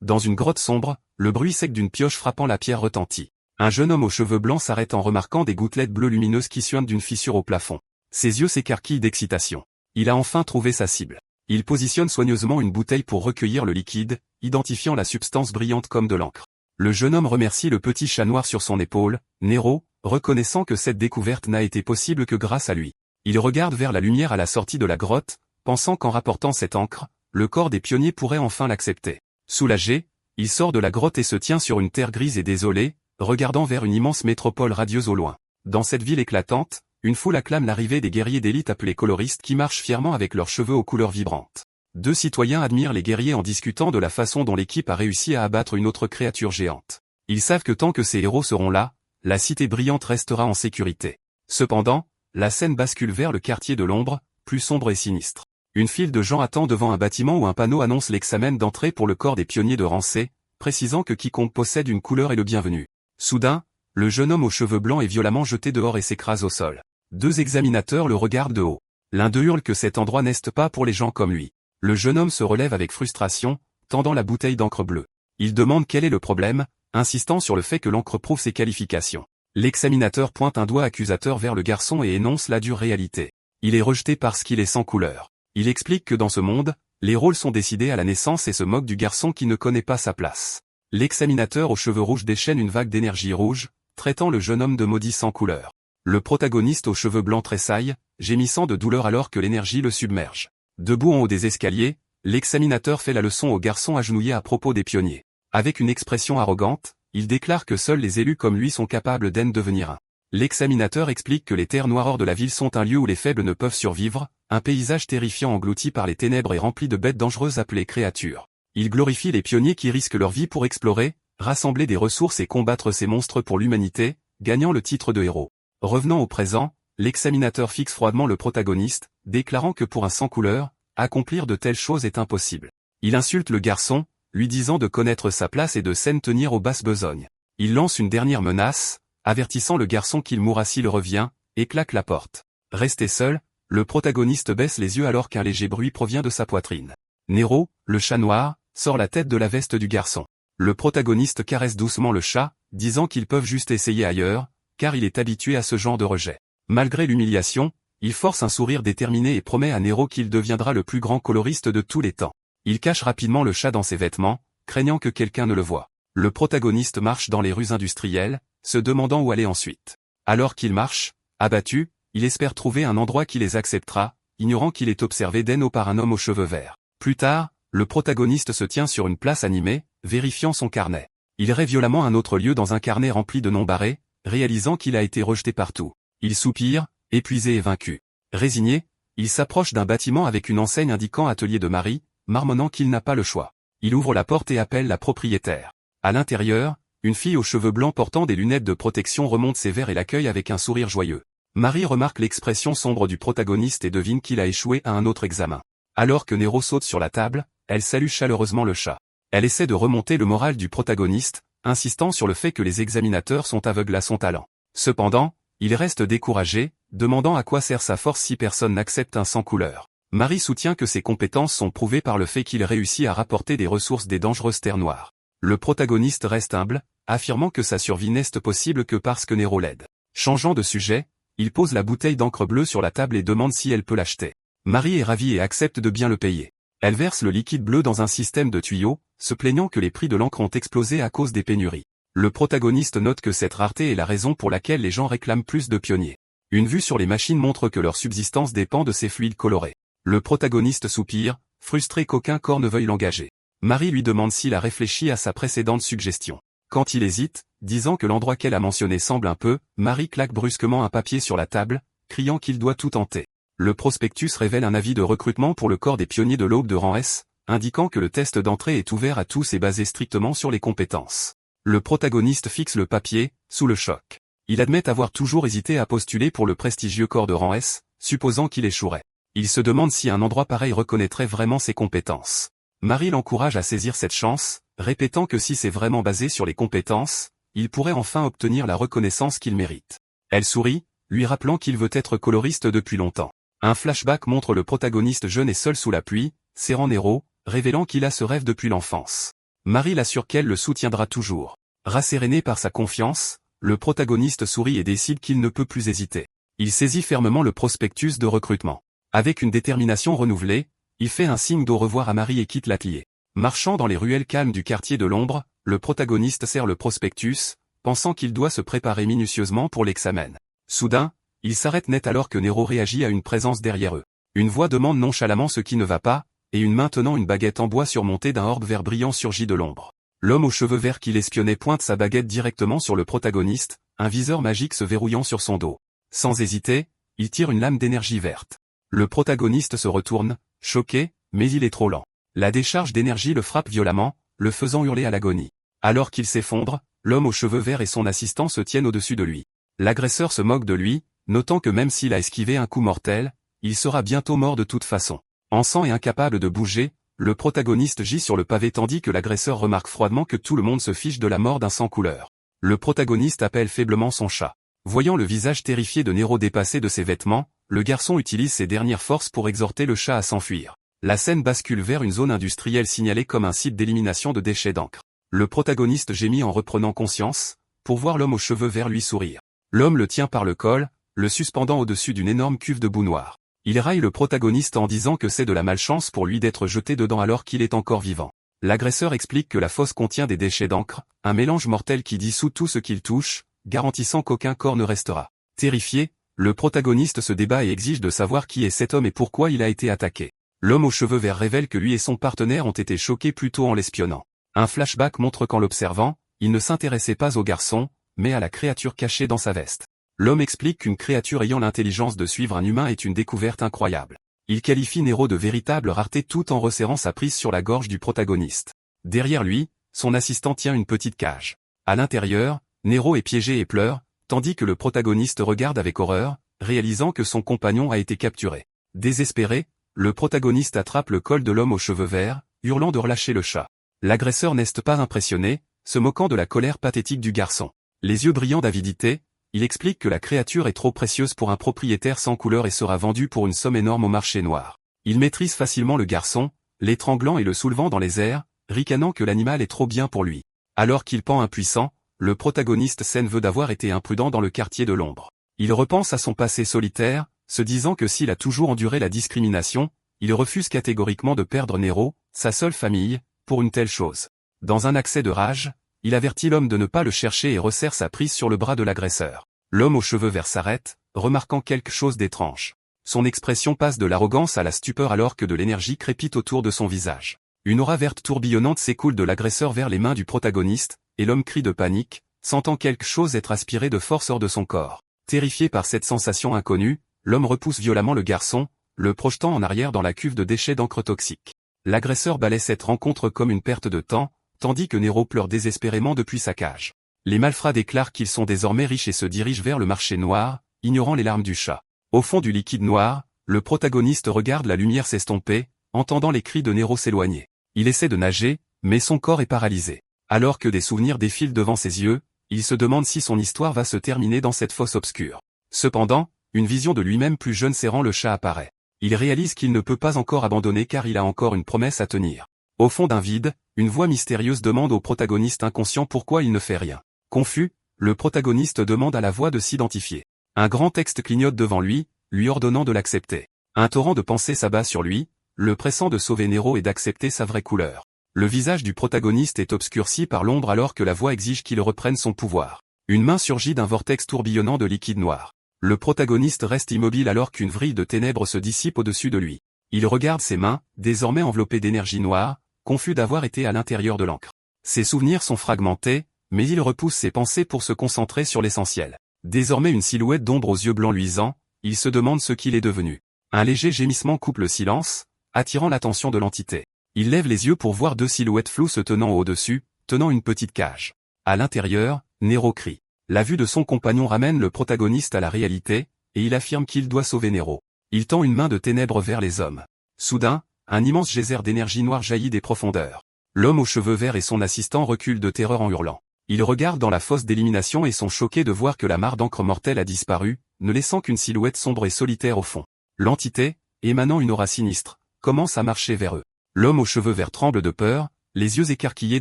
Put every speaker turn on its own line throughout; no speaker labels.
Dans une grotte sombre, le bruit sec d'une pioche frappant la pierre retentit. Un jeune homme aux cheveux blancs s'arrête en remarquant des gouttelettes bleues lumineuses qui suintent d'une fissure au plafond. Ses yeux s'écarquillent d'excitation. Il a enfin trouvé sa cible. Il positionne soigneusement une bouteille pour recueillir le liquide, identifiant la substance brillante comme de l'encre. Le jeune homme remercie le petit chat noir sur son épaule, Nero, reconnaissant que cette découverte n'a été possible que grâce à lui. Il regarde vers la lumière à la sortie de la grotte, pensant qu'en rapportant cette encre, le corps des pionniers pourrait enfin l'accepter. Soulagé, il sort de la grotte et se tient sur une terre grise et désolée, regardant vers une immense métropole radieuse au loin. Dans cette ville éclatante, une foule acclame l'arrivée des guerriers d'élite appelés coloristes qui marchent fièrement avec leurs cheveux aux couleurs vibrantes. Deux citoyens admirent les guerriers en discutant de la façon dont l'équipe a réussi à abattre une autre créature géante. Ils savent que tant que ces héros seront là, la cité brillante restera en sécurité. Cependant, la scène bascule vers le quartier de l'ombre, plus sombre et sinistre. Une file de gens attend devant un bâtiment où un panneau annonce l'examen d'entrée pour le corps des pionniers de Rancé, précisant que quiconque possède une couleur est le bienvenu. Soudain, le jeune homme aux cheveux blancs est violemment jeté dehors et s'écrase au sol. Deux examinateurs le regardent de haut. L'un d'eux hurle que cet endroit n'est pas pour les gens comme lui. Le jeune homme se relève avec frustration, tendant la bouteille d'encre bleue. Il demande quel est le problème, insistant sur le fait que l'encre prouve ses qualifications. L'examinateur pointe un doigt accusateur vers le garçon et énonce la dure réalité. Il est rejeté parce qu'il est sans couleur. Il explique que dans ce monde, les rôles sont décidés à la naissance et se moque du garçon qui ne connaît pas sa place. L'examinateur aux cheveux rouges déchaîne une vague d'énergie rouge, traitant le jeune homme de maudit sans couleur. Le protagoniste aux cheveux blancs tressaille, gémissant de douleur alors que l'énergie le submerge. Debout en haut des escaliers, l'examinateur fait la leçon au garçon agenouillé à propos des pionniers. Avec une expression arrogante, il déclare que seuls les élus comme lui sont capables d'en devenir un. L'examinateur explique que les terres noires hors de la ville sont un lieu où les faibles ne peuvent survivre, un paysage terrifiant englouti par les ténèbres et rempli de bêtes dangereuses appelées créatures. Il glorifie les pionniers qui risquent leur vie pour explorer, rassembler des ressources et combattre ces monstres pour l'humanité, gagnant le titre de héros. Revenant au présent, l'examinateur fixe froidement le protagoniste, déclarant que pour un sans-couleur, accomplir de telles choses est impossible. Il insulte le garçon, lui disant de connaître sa place et de s'en tenir aux basses besognes. Il lance une dernière menace, avertissant le garçon qu'il mourra s'il revient, et claque la porte. Resté seul, le protagoniste baisse les yeux alors qu'un léger bruit provient de sa poitrine. Nero, le chat noir, sort la tête de la veste du garçon. Le protagoniste caresse doucement le chat, disant qu'ils peuvent juste essayer ailleurs, car il est habitué à ce genre de rejet. Malgré l'humiliation, il force un sourire déterminé et promet à Nero qu'il deviendra le plus grand coloriste de tous les temps. Il cache rapidement le chat dans ses vêtements, craignant que quelqu'un ne le voie. Le protagoniste marche dans les rues industrielles, se demandant où aller ensuite. Alors qu'il marche, abattu, il espère trouver un endroit qui les acceptera, ignorant qu'il est observé d'en haut par un homme aux cheveux verts. Plus tard, le protagoniste se tient sur une place animée, vérifiant son carnet. Il rêve violemment un autre lieu dans un carnet rempli de noms barrés, réalisant qu'il a été rejeté partout. Il soupire, épuisé et vaincu. Résigné, il s'approche d'un bâtiment avec une enseigne indiquant Atelier de Marie, marmonnant qu'il n'a pas le choix. Il ouvre la porte et appelle la propriétaire. À l'intérieur, une fille aux cheveux blancs portant des lunettes de protection remonte ses verres et l'accueille avec un sourire joyeux. Marie remarque l'expression sombre du protagoniste et devine qu'il a échoué à un autre examen. Alors que Nero saute sur la table, elle salue chaleureusement le chat. Elle essaie de remonter le moral du protagoniste, insistant sur le fait que les examinateurs sont aveugles à son talent. Cependant, il reste découragé, demandant à quoi sert sa force si personne n'accepte un sans couleur. Marie soutient que ses compétences sont prouvées par le fait qu'il réussit à rapporter des ressources des dangereuses terres noires. Le protagoniste reste humble, affirmant que sa survie n'est possible que parce que Nero l'aide. Changeant de sujet, il pose la bouteille d'encre bleue sur la table et demande si elle peut l'acheter. Marie est ravie et accepte de bien le payer. Elle verse le liquide bleu dans un système de tuyaux, se plaignant que les prix de l'encre ont explosé à cause des pénuries. Le protagoniste note que cette rareté est la raison pour laquelle les gens réclament plus de pionniers. Une vue sur les machines montre que leur subsistance dépend de ces fluides colorés. Le protagoniste soupire, frustré qu'aucun corps ne veuille l'engager. Marie lui demande s'il a réfléchi à sa précédente suggestion. Quand il hésite, disant que l'endroit qu'elle a mentionné semble un peu, Marie claque brusquement un papier sur la table, criant qu'il doit tout tenter. Le prospectus révèle un avis de recrutement pour le corps des pionniers de l'aube de rang S, indiquant que le test d'entrée est ouvert à tous et basé strictement sur les compétences. Le protagoniste fixe le papier, sous le choc. Il admet avoir toujours hésité à postuler pour le prestigieux corps de rang S, supposant qu'il échouerait. Il se demande si un endroit pareil reconnaîtrait vraiment ses compétences. Marie l'encourage à saisir cette chance, répétant que si c'est vraiment basé sur les compétences, il pourrait enfin obtenir la reconnaissance qu'il mérite. Elle sourit, lui rappelant qu'il veut être coloriste depuis longtemps. Un flashback montre le protagoniste jeune et seul sous la pluie, serrant Nero, révélant qu'il a ce rêve depuis l'enfance. Marie l'assure qu'elle le soutiendra toujours. Rasséréné par sa confiance, le protagoniste sourit et décide qu'il ne peut plus hésiter. Il saisit fermement le prospectus de recrutement. Avec une détermination renouvelée, il fait un signe d'au revoir à Marie et quitte l'atelier. Marchant dans les ruelles calmes du quartier de l'ombre, le protagoniste serre le prospectus, pensant qu'il doit se préparer minutieusement pour l'examen. Soudain, il s'arrête net alors que Nero réagit à une présence derrière eux. Une voix demande nonchalamment ce qui ne va pas, et une main tenant une baguette en bois surmontée d'un orbe vert brillant surgit de l'ombre. L'homme aux cheveux verts qui l'espionnait pointe sa baguette directement sur le protagoniste, un viseur magique se verrouillant sur son dos. Sans hésiter, il tire une lame d'énergie verte. Le protagoniste se retourne, choqué, mais il est trop lent. La décharge d'énergie le frappe violemment, le faisant hurler à l'agonie. Alors qu'il s'effondre, l'homme aux cheveux verts et son assistant se tiennent au-dessus de lui. L'agresseur se moque de lui, notant que même s'il a esquivé un coup mortel, il sera bientôt mort de toute façon. En sang et incapable de bouger, le protagoniste gît sur le pavé tandis que l'agresseur remarque froidement que tout le monde se fiche de la mort d'un sans-couleur. Le protagoniste appelle faiblement son chat. Voyant le visage terrifié de Nero dépassé de ses vêtements, le garçon utilise ses dernières forces pour exhorter le chat à s'enfuir. La scène bascule vers une zone industrielle signalée comme un site d'élimination de déchets d'encre. Le protagoniste gémit en reprenant conscience, pour voir l'homme aux cheveux verts lui sourire. L'homme le tient par le col, le suspendant au-dessus d'une énorme cuve de boue noire. Il raille le protagoniste en disant que c'est de la malchance pour lui d'être jeté dedans alors qu'il est encore vivant. L'agresseur explique que la fosse contient des déchets d'encre, un mélange mortel qui dissout tout ce qu'il touche, garantissant qu'aucun corps ne restera. Terrifié, le protagoniste se débat et exige de savoir qui est cet homme et pourquoi il a été attaqué. L'homme aux cheveux verts révèle que lui et son partenaire ont été choqués plus tôt en l'espionnant. Un flashback montre qu'en l'observant, il ne s'intéressait pas au garçon, mais à la créature cachée dans sa veste. L'homme explique qu'une créature ayant l'intelligence de suivre un humain est une découverte incroyable. Il qualifie Nero de véritable rareté tout en resserrant sa prise sur la gorge du protagoniste. Derrière lui, son assistant tient une petite cage. À l'intérieur, Nero est piégé et pleure, tandis que le protagoniste regarde avec horreur, réalisant que son compagnon a été capturé. Désespéré, le protagoniste attrape le col de l'homme aux cheveux verts, hurlant de relâcher le chat. L'agresseur n'est pas impressionné, se moquant de la colère pathétique du garçon. Les yeux brillants d'avidité, il explique que la créature est trop précieuse pour un propriétaire sans couleur et sera vendue pour une somme énorme au marché noir. Il maîtrise facilement le garçon, l'étranglant et le soulevant dans les airs, ricanant que l'animal est trop bien pour lui. Alors qu'il pend impuissant, le protagoniste s'en veut d'avoir été imprudent dans le quartier de l'ombre. Il repense à son passé solitaire, se disant que s'il a toujours enduré la discrimination, il refuse catégoriquement de perdre Nero, sa seule famille, pour une telle chose. Dans un accès de rage, il avertit l'homme de ne pas le chercher et resserre sa prise sur le bras de l'agresseur. L'homme aux cheveux verts s'arrête, remarquant quelque chose d'étrange. Son expression passe de l'arrogance à la stupeur alors que de l'énergie crépite autour de son visage. Une aura verte tourbillonnante s'écoule de l'agresseur vers les mains du protagoniste, et l'homme crie de panique, sentant quelque chose être aspiré de force hors de son corps. Terrifié par cette sensation inconnue, l'homme repousse violemment le garçon, le projetant en arrière dans la cuve de déchets d'encre toxique. L'agresseur balaie cette rencontre comme une perte de temps, tandis que Nero pleure désespérément depuis sa cage. Les malfrats déclarent qu'ils sont désormais riches et se dirigent vers le marché noir, ignorant les larmes du chat. Au fond du liquide noir, le protagoniste regarde la lumière s'estomper, entendant les cris de Nero s'éloigner. Il essaie de nager, mais son corps est paralysé. Alors que des souvenirs défilent devant ses yeux, il se demande si son histoire va se terminer dans cette fosse obscure. Cependant, une vision de lui-même plus jeune serrant le chat apparaît. Il réalise qu'il ne peut pas encore abandonner car il a encore une promesse à tenir. Au fond d'un vide, une voix mystérieuse demande au protagoniste inconscient pourquoi il ne fait rien. Confus, le protagoniste demande à la voix de s'identifier. Un grand texte clignote devant lui ordonnant de l'accepter. Un torrent de pensées s'abat sur lui, le pressant de sauver Nero et d'accepter sa vraie couleur. Le visage du protagoniste est obscurci par l'ombre alors que la voix exige qu'il reprenne son pouvoir. Une main surgit d'un vortex tourbillonnant de liquide noir. Le protagoniste reste immobile alors qu'une vrille de ténèbres se dissipe au-dessus de lui. Il regarde ses mains, désormais enveloppées d'énergie noire, confus d'avoir été à l'intérieur de l'encre. Ses souvenirs sont fragmentés, mais il repousse ses pensées pour se concentrer sur l'essentiel. Désormais une silhouette d'ombre aux yeux blancs luisants, il se demande ce qu'il est devenu. Un léger gémissement coupe le silence, attirant l'attention de l'entité. Il lève les yeux pour voir deux silhouettes floues se tenant au-dessus, tenant une petite cage. À l'intérieur, Nero crie. La vue de son compagnon ramène le protagoniste à la réalité, et il affirme qu'il doit sauver Nero. Il tend une main de ténèbres vers les hommes. Soudain, un immense geyser d'énergie noire jaillit des profondeurs. L'homme aux cheveux verts et son assistant reculent de terreur en hurlant. Ils regardent dans la fosse d'élimination et sont choqués de voir que la mare d'encre mortelle a disparu, ne laissant qu'une silhouette sombre et solitaire au fond. L'entité, émanant une aura sinistre, commence à marcher vers eux. L'homme aux cheveux verts tremble de peur, les yeux écarquillés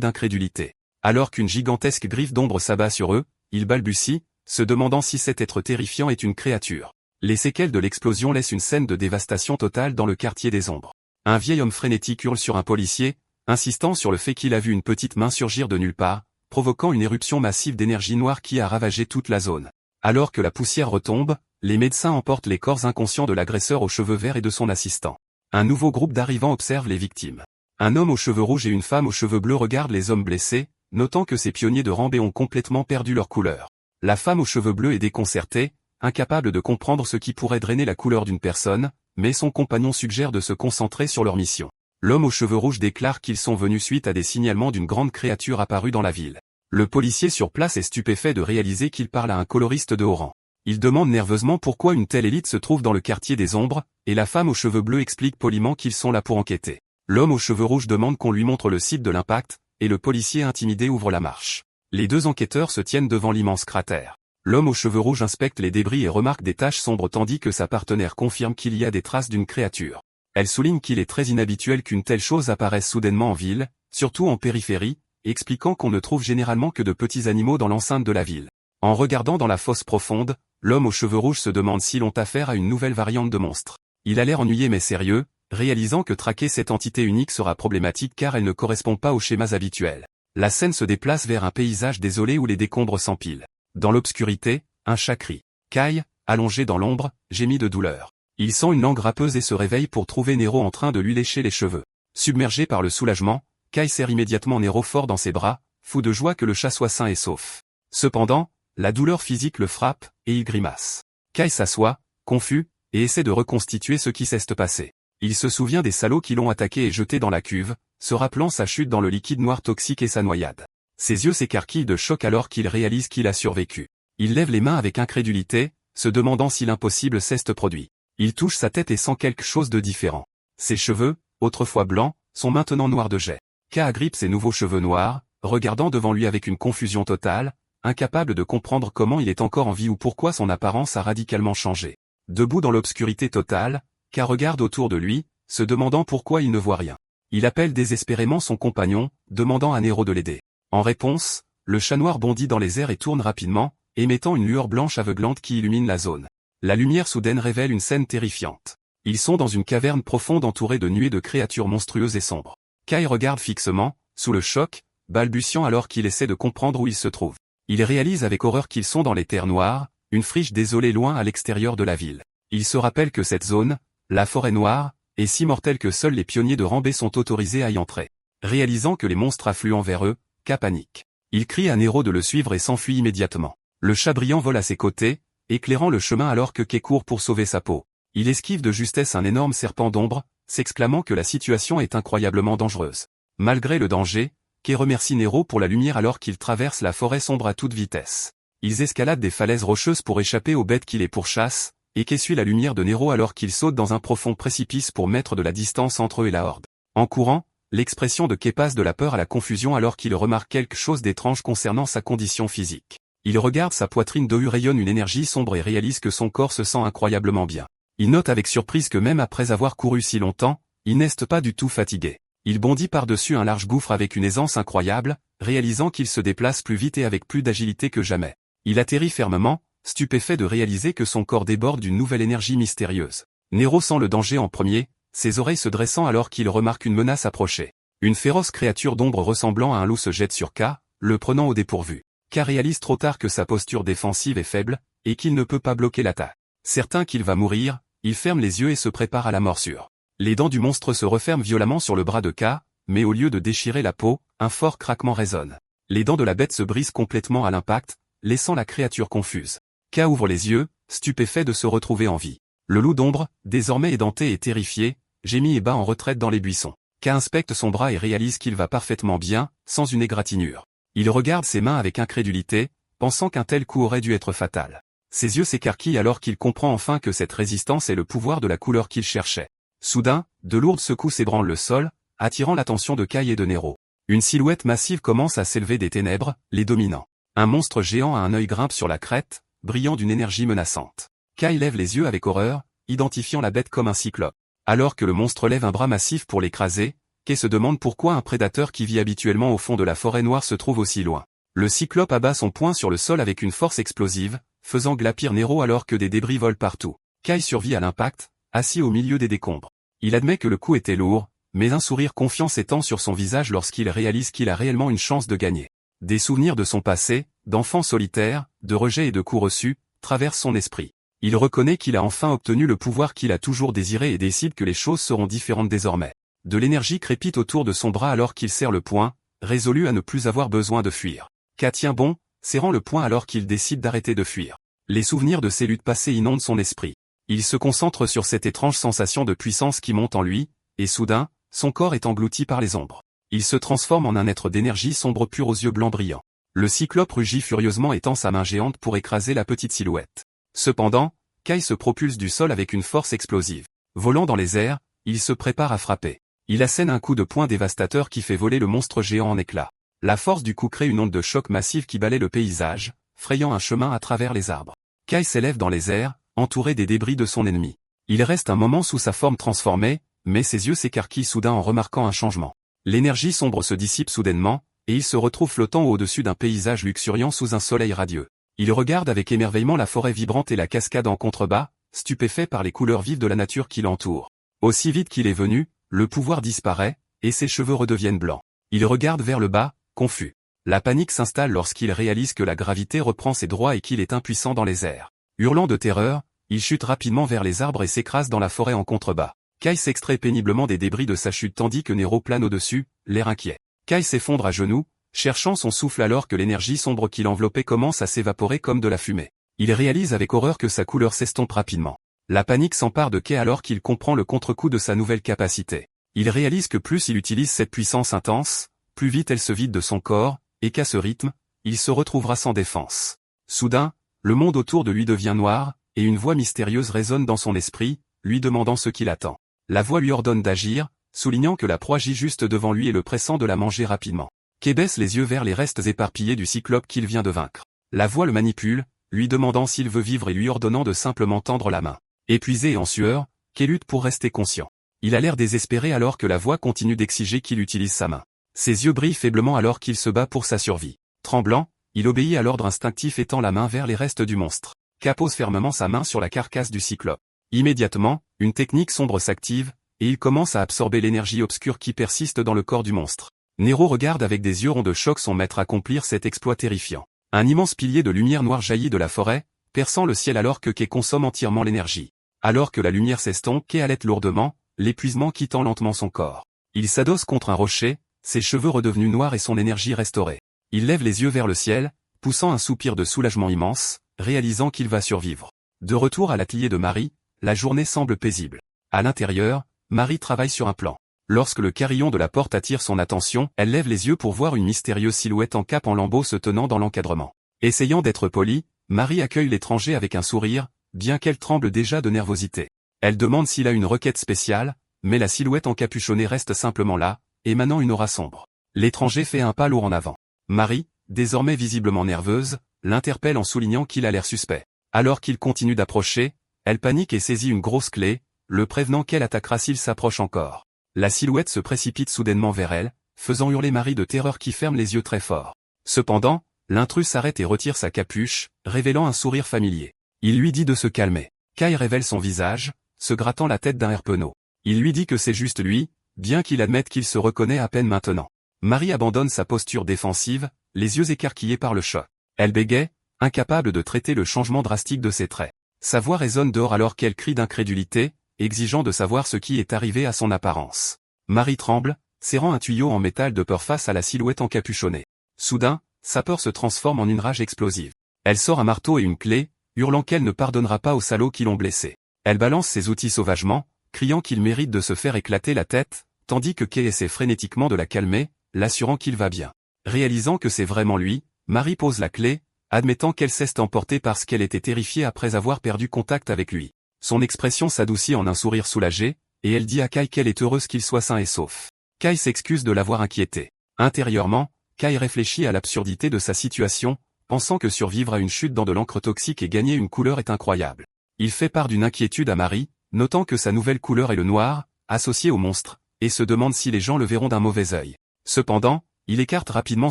d'incrédulité. Alors qu'une gigantesque griffe d'ombre s'abat sur eux, ils balbutient, se demandant si cet être terrifiant est une créature. Les séquelles de l'explosion laissent une scène de dévastation totale dans le quartier des ombres. Un vieil homme frénétique hurle sur un policier, insistant sur le fait qu'il a vu une petite main surgir de nulle part, provoquant une éruption massive d'énergie noire qui a ravagé toute la zone. Alors que la poussière retombe, les médecins emportent les corps inconscients de l'agresseur aux cheveux verts et de son assistant. Un nouveau groupe d'arrivants observe les victimes. Un homme aux cheveux rouges et une femme aux cheveux bleus regardent les hommes blessés, notant que ces pionniers de Rambé ont complètement perdu leur couleur. La femme aux cheveux bleus est déconcertée, incapable de comprendre ce qui pourrait drainer la couleur d'une personne, mais son compagnon suggère de se concentrer sur leur mission. L'homme aux cheveux rouges déclare qu'ils sont venus suite à des signalements d'une grande créature apparue dans la ville. Le policier sur place est stupéfait de réaliser qu'il parle à un coloriste de haut rang. Il demande nerveusement pourquoi une telle élite se trouve dans le quartier des ombres, et la femme aux cheveux bleus explique poliment qu'ils sont là pour enquêter. L'homme aux cheveux rouges demande qu'on lui montre le site de l'impact, et le policier intimidé ouvre la marche. Les deux enquêteurs se tiennent devant l'immense cratère. L'homme aux cheveux rouges inspecte les débris et remarque des taches sombres tandis que sa partenaire confirme qu'il y a des traces d'une créature. Elle souligne qu'il est très inhabituel qu'une telle chose apparaisse soudainement en ville, surtout en périphérie, expliquant qu'on ne trouve généralement que de petits animaux dans l'enceinte de la ville. En regardant dans la fosse profonde, l'homme aux cheveux rouges se demande s'ils ont affaire à une nouvelle variante de monstre. Il a l'air ennuyé mais sérieux, réalisant que traquer cette entité unique sera problématique car elle ne correspond pas aux schémas habituels. La scène se déplace vers un paysage désolé où les décombres s'empilent. Dans l'obscurité, un chat crie. Kai, allongé dans l'ombre, gémit de douleur. Il sent une langue râpeuse et se réveille pour trouver Nero en train de lui lécher les cheveux. Submergé par le soulagement, Kai serre immédiatement Nero fort dans ses bras, fou de joie que le chat soit sain et sauf. Cependant, la douleur physique le frappe, et il grimace. Kai s'assoit, confus, et essaie de reconstituer ce qui s'est passé. Il se souvient des salauds qui l'ont attaqué et jeté dans la cuve, se rappelant sa chute dans le liquide noir toxique et sa noyade. Ses yeux s'écarquillent de choc alors qu'il réalise qu'il a survécu. Il lève les mains avec incrédulité, se demandant si l'impossible s'est produit. Il touche sa tête et sent quelque chose de différent. Ses cheveux, autrefois blancs, sont maintenant noirs de jais. Kai agrippe ses nouveaux cheveux noirs, regardant devant lui avec une confusion totale, incapable de comprendre comment il est encore en vie ou pourquoi son apparence a radicalement changé. Debout dans l'obscurité totale, Kai regarde autour de lui, se demandant pourquoi il ne voit rien. Il appelle désespérément son compagnon, demandant à Nero de l'aider. En réponse, le chat noir bondit dans les airs et tourne rapidement, émettant une lueur blanche aveuglante qui illumine la zone. La lumière soudaine révèle une scène terrifiante. Ils sont dans une caverne profonde entourée de nuées de créatures monstrueuses et sombres. Kai regarde fixement, sous le choc, balbutiant alors qu'il essaie de comprendre où il se trouve. Il réalise avec horreur qu'ils sont dans les terres noires, une friche désolée loin à l'extérieur de la ville. Il se rappelle que cette zone, la forêt noire, est si mortelle que seuls les pionniers de Rambé sont autorisés à y entrer. Réalisant que les monstres affluent vers eux, Kai panique. Il crie à Nero de le suivre et s'enfuit immédiatement. Le chat brillant vole à ses côtés, éclairant le chemin alors que Kai court pour sauver sa peau. Il esquive de justesse un énorme serpent d'ombre, s'exclamant que la situation est incroyablement dangereuse. Malgré le danger, Kai remercie Nero pour la lumière alors qu'il traverse la forêt sombre à toute vitesse. Ils escaladent des falaises rocheuses pour échapper aux bêtes qui les pourchassent, et Kai suit la lumière de Nero alors qu'il saute dans un profond précipice pour mettre de la distance entre eux et la horde. En courant, l'expression de Kai passe de la peur à la confusion alors qu'il remarque quelque chose d'étrange concernant sa condition physique. Il regarde sa poitrine d'où rayonne une énergie sombre et réalise que son corps se sent incroyablement bien. Il note avec surprise que même après avoir couru si longtemps, il n'est pas du tout fatigué. Il bondit par-dessus un large gouffre avec une aisance incroyable, réalisant qu'il se déplace plus vite et avec plus d'agilité que jamais. Il atterrit fermement, stupéfait de réaliser que son corps déborde d'une nouvelle énergie mystérieuse. Nero sent le danger en premier, ses oreilles se dressant alors qu'il remarque une menace approcher. Une féroce créature d'ombre ressemblant à un loup se jette sur Kai, le prenant au dépourvu. Kai réalise trop tard que sa posture défensive est faible, et qu'il ne peut pas bloquer l'attaque. Certain qu'il va mourir, il ferme les yeux et se prépare à la morsure. Les dents du monstre se referment violemment sur le bras de Kai, mais au lieu de déchirer la peau, un fort craquement résonne. Les dents de la bête se brisent complètement à l'impact, laissant la créature confuse. Kai ouvre les yeux, stupéfait de se retrouver en vie. Le loup d'ombre, désormais édenté et terrifié, gémit et bat en retraite dans les buissons. Kai inspecte son bras et réalise qu'il va parfaitement bien, sans une égratignure. Il regarde ses mains avec incrédulité, pensant qu'un tel coup aurait dû être fatal. Ses yeux s'écarquillent alors qu'il comprend enfin que cette résistance est le pouvoir de la couleur qu'il cherchait. Soudain, de lourdes secousses ébranlent le sol, attirant l'attention de Kai et de Nero. Une silhouette massive commence à s'élever des ténèbres, les dominant. Un monstre géant à un œil grimpe sur la crête, brillant d'une énergie menaçante. Kai lève les yeux avec horreur, identifiant la bête comme un cyclope. Alors que le monstre lève un bras massif pour l'écraser, Kay se demande pourquoi un prédateur qui vit habituellement au fond de la forêt noire se trouve aussi loin. Le cyclope abat son poing sur le sol avec une force explosive, faisant glapir Nero alors que des débris volent partout. Kay survit à l'impact, assis au milieu des décombres. Il admet que le coup était lourd, mais un sourire confiant s'étend sur son visage lorsqu'il réalise qu'il a réellement une chance de gagner. Des souvenirs de son passé, d'enfant solitaire, de rejet et de coups reçus, traversent son esprit. Il reconnaît qu'il a enfin obtenu le pouvoir qu'il a toujours désiré et décide que les choses seront différentes désormais. De l'énergie crépite autour de son bras alors qu'il serre le poing, résolu à ne plus avoir besoin de fuir. Kay tient bon, serrant le poing alors qu'il décide d'arrêter de fuir. Les souvenirs de ses luttes passées inondent son esprit. Il se concentre sur cette étrange sensation de puissance qui monte en lui, et soudain, son corps est englouti par les ombres. Il se transforme en un être d'énergie sombre pure aux yeux blancs brillants. Le cyclope rugit furieusement et tend sa main géante pour écraser la petite silhouette. Cependant, Kay se propulse du sol avec une force explosive. Volant dans les airs, il se prépare à frapper. Il assène un coup de poing dévastateur qui fait voler le monstre géant en éclats. La force du coup crée une onde de choc massive qui balaie le paysage, frayant un chemin à travers les arbres. Kay s'élève dans les airs, entouré des débris de son ennemi. Il reste un moment sous sa forme transformée, mais ses yeux s'écarquillent soudain en remarquant un changement. L'énergie sombre se dissipe soudainement, et il se retrouve flottant au-dessus d'un paysage luxuriant sous un soleil radieux. Il regarde avec émerveillement la forêt vibrante et la cascade en contrebas, stupéfait par les couleurs vives de la nature qui l'entoure. Aussi vite qu'il est venu, le pouvoir disparaît, et ses cheveux redeviennent blancs. Il regarde vers le bas, confus. La panique s'installe lorsqu'il réalise que la gravité reprend ses droits et qu'il est impuissant dans les airs. Hurlant de terreur, il chute rapidement vers les arbres et s'écrase dans la forêt en contrebas. Kay s'extrait péniblement des débris de sa chute tandis que Nero plane au-dessus, l'air inquiet. Kay s'effondre à genoux, cherchant son souffle alors que l'énergie sombre qui l'enveloppait commence à s'évaporer comme de la fumée. Il réalise avec horreur que sa couleur s'estompe rapidement. La panique s'empare de Kay alors qu'il comprend le contre-coup de sa nouvelle capacité. Il réalise que plus il utilise cette puissance intense, plus vite elle se vide de son corps, et qu'à ce rythme, il se retrouvera sans défense. Soudain, le monde autour de lui devient noir, et une voix mystérieuse résonne dans son esprit, lui demandant ce qu'il attend. La voix lui ordonne d'agir, soulignant que la proie gît juste devant lui et le pressant de la manger rapidement. Kay baisse les yeux vers les restes éparpillés du cyclope qu'il vient de vaincre. La voix le manipule, lui demandant s'il veut vivre et lui ordonnant de simplement tendre la main. Épuisé et en sueur, Kay lutte pour rester conscient. Il a l'air désespéré alors que la voix continue d'exiger qu'il utilise sa main. Ses yeux brillent faiblement alors qu'il se bat pour sa survie. Tremblant, il obéit à l'ordre instinctif et tend la main vers les restes du monstre. Kay pose fermement sa main sur la carcasse du cyclope. Immédiatement, une technique sombre s'active, et il commence à absorber l'énergie obscure qui persiste dans le corps du monstre. Nero regarde avec des yeux ronds de choc son maître accomplir cet exploit terrifiant. Un immense pilier de lumière noire jaillit de la forêt, perçant le ciel alors que Kay consomme entièrement l'énergie. Alors que la lumière s'estompe, Kay halète lourdement, l'épuisement quittant lentement son corps. Il s'adosse contre un rocher, ses cheveux redevenus noirs et son énergie restaurée. Il lève les yeux vers le ciel, poussant un soupir de soulagement immense, réalisant qu'il va survivre. De retour à l'atelier de Marie, la journée semble paisible. À l'intérieur, Marie travaille sur un plan. Lorsque le carillon de la porte attire son attention, elle lève les yeux pour voir une mystérieuse silhouette en cape en lambeaux se tenant dans l'encadrement. Essayant d'être polie, Marie accueille l'étranger avec un sourire, bien qu'elle tremble déjà de nervosité. Elle demande s'il a une requête spéciale, mais la silhouette encapuchonnée reste simplement là, émanant une aura sombre. L'étranger fait un pas lourd en avant. Marie, désormais visiblement nerveuse, l'interpelle en soulignant qu'il a l'air suspect. Alors qu'il continue d'approcher, elle panique et saisit une grosse clé, le prévenant qu'elle attaquera s'il s'approche encore. La silhouette se précipite soudainement vers elle, faisant hurler Marie de terreur qui ferme les yeux très fort. Cependant, l'intrus s'arrête et retire sa capuche, révélant un sourire familier. Il lui dit de se calmer. Kay révèle son visage, se grattant la tête d'un air penaud. Il lui dit que c'est juste lui, bien qu'il admette qu'il se reconnaît à peine maintenant. Marie abandonne sa posture défensive, les yeux écarquillés par le choc. Elle bégaie, incapable de traiter le changement drastique de ses traits. Sa voix résonne dehors alors qu'elle crie d'incrédulité, exigeant de savoir ce qui est arrivé à son apparence. Marie tremble, serrant un tuyau en métal de peur face à la silhouette encapuchonnée. Soudain, sa peur se transforme en une rage explosive. Elle sort un marteau et une clé, hurlant qu'elle ne pardonnera pas aux salauds qui l'ont blessée. Elle balance ses outils sauvagement, criant qu'il mérite de se faire éclater la tête, tandis que Kay essaie frénétiquement de la calmer, l'assurant qu'il va bien. Réalisant que c'est vraiment lui, Marie pose la clé, admettant qu'elle s'est emportée parce qu'elle était terrifiée après avoir perdu contact avec lui. Son expression s'adoucit en un sourire soulagé, et elle dit à Kay qu'elle est heureuse qu'il soit sain et sauf. Kay s'excuse de l'avoir inquiété. Intérieurement, Kay réfléchit à l'absurdité de sa situation, pensant que survivre à une chute dans de l'encre toxique et gagner une couleur est incroyable. Il fait part d'une inquiétude à Marie, notant que sa nouvelle couleur est le noir, associé au monstre, et se demande si les gens le verront d'un mauvais œil. Cependant, il écarte rapidement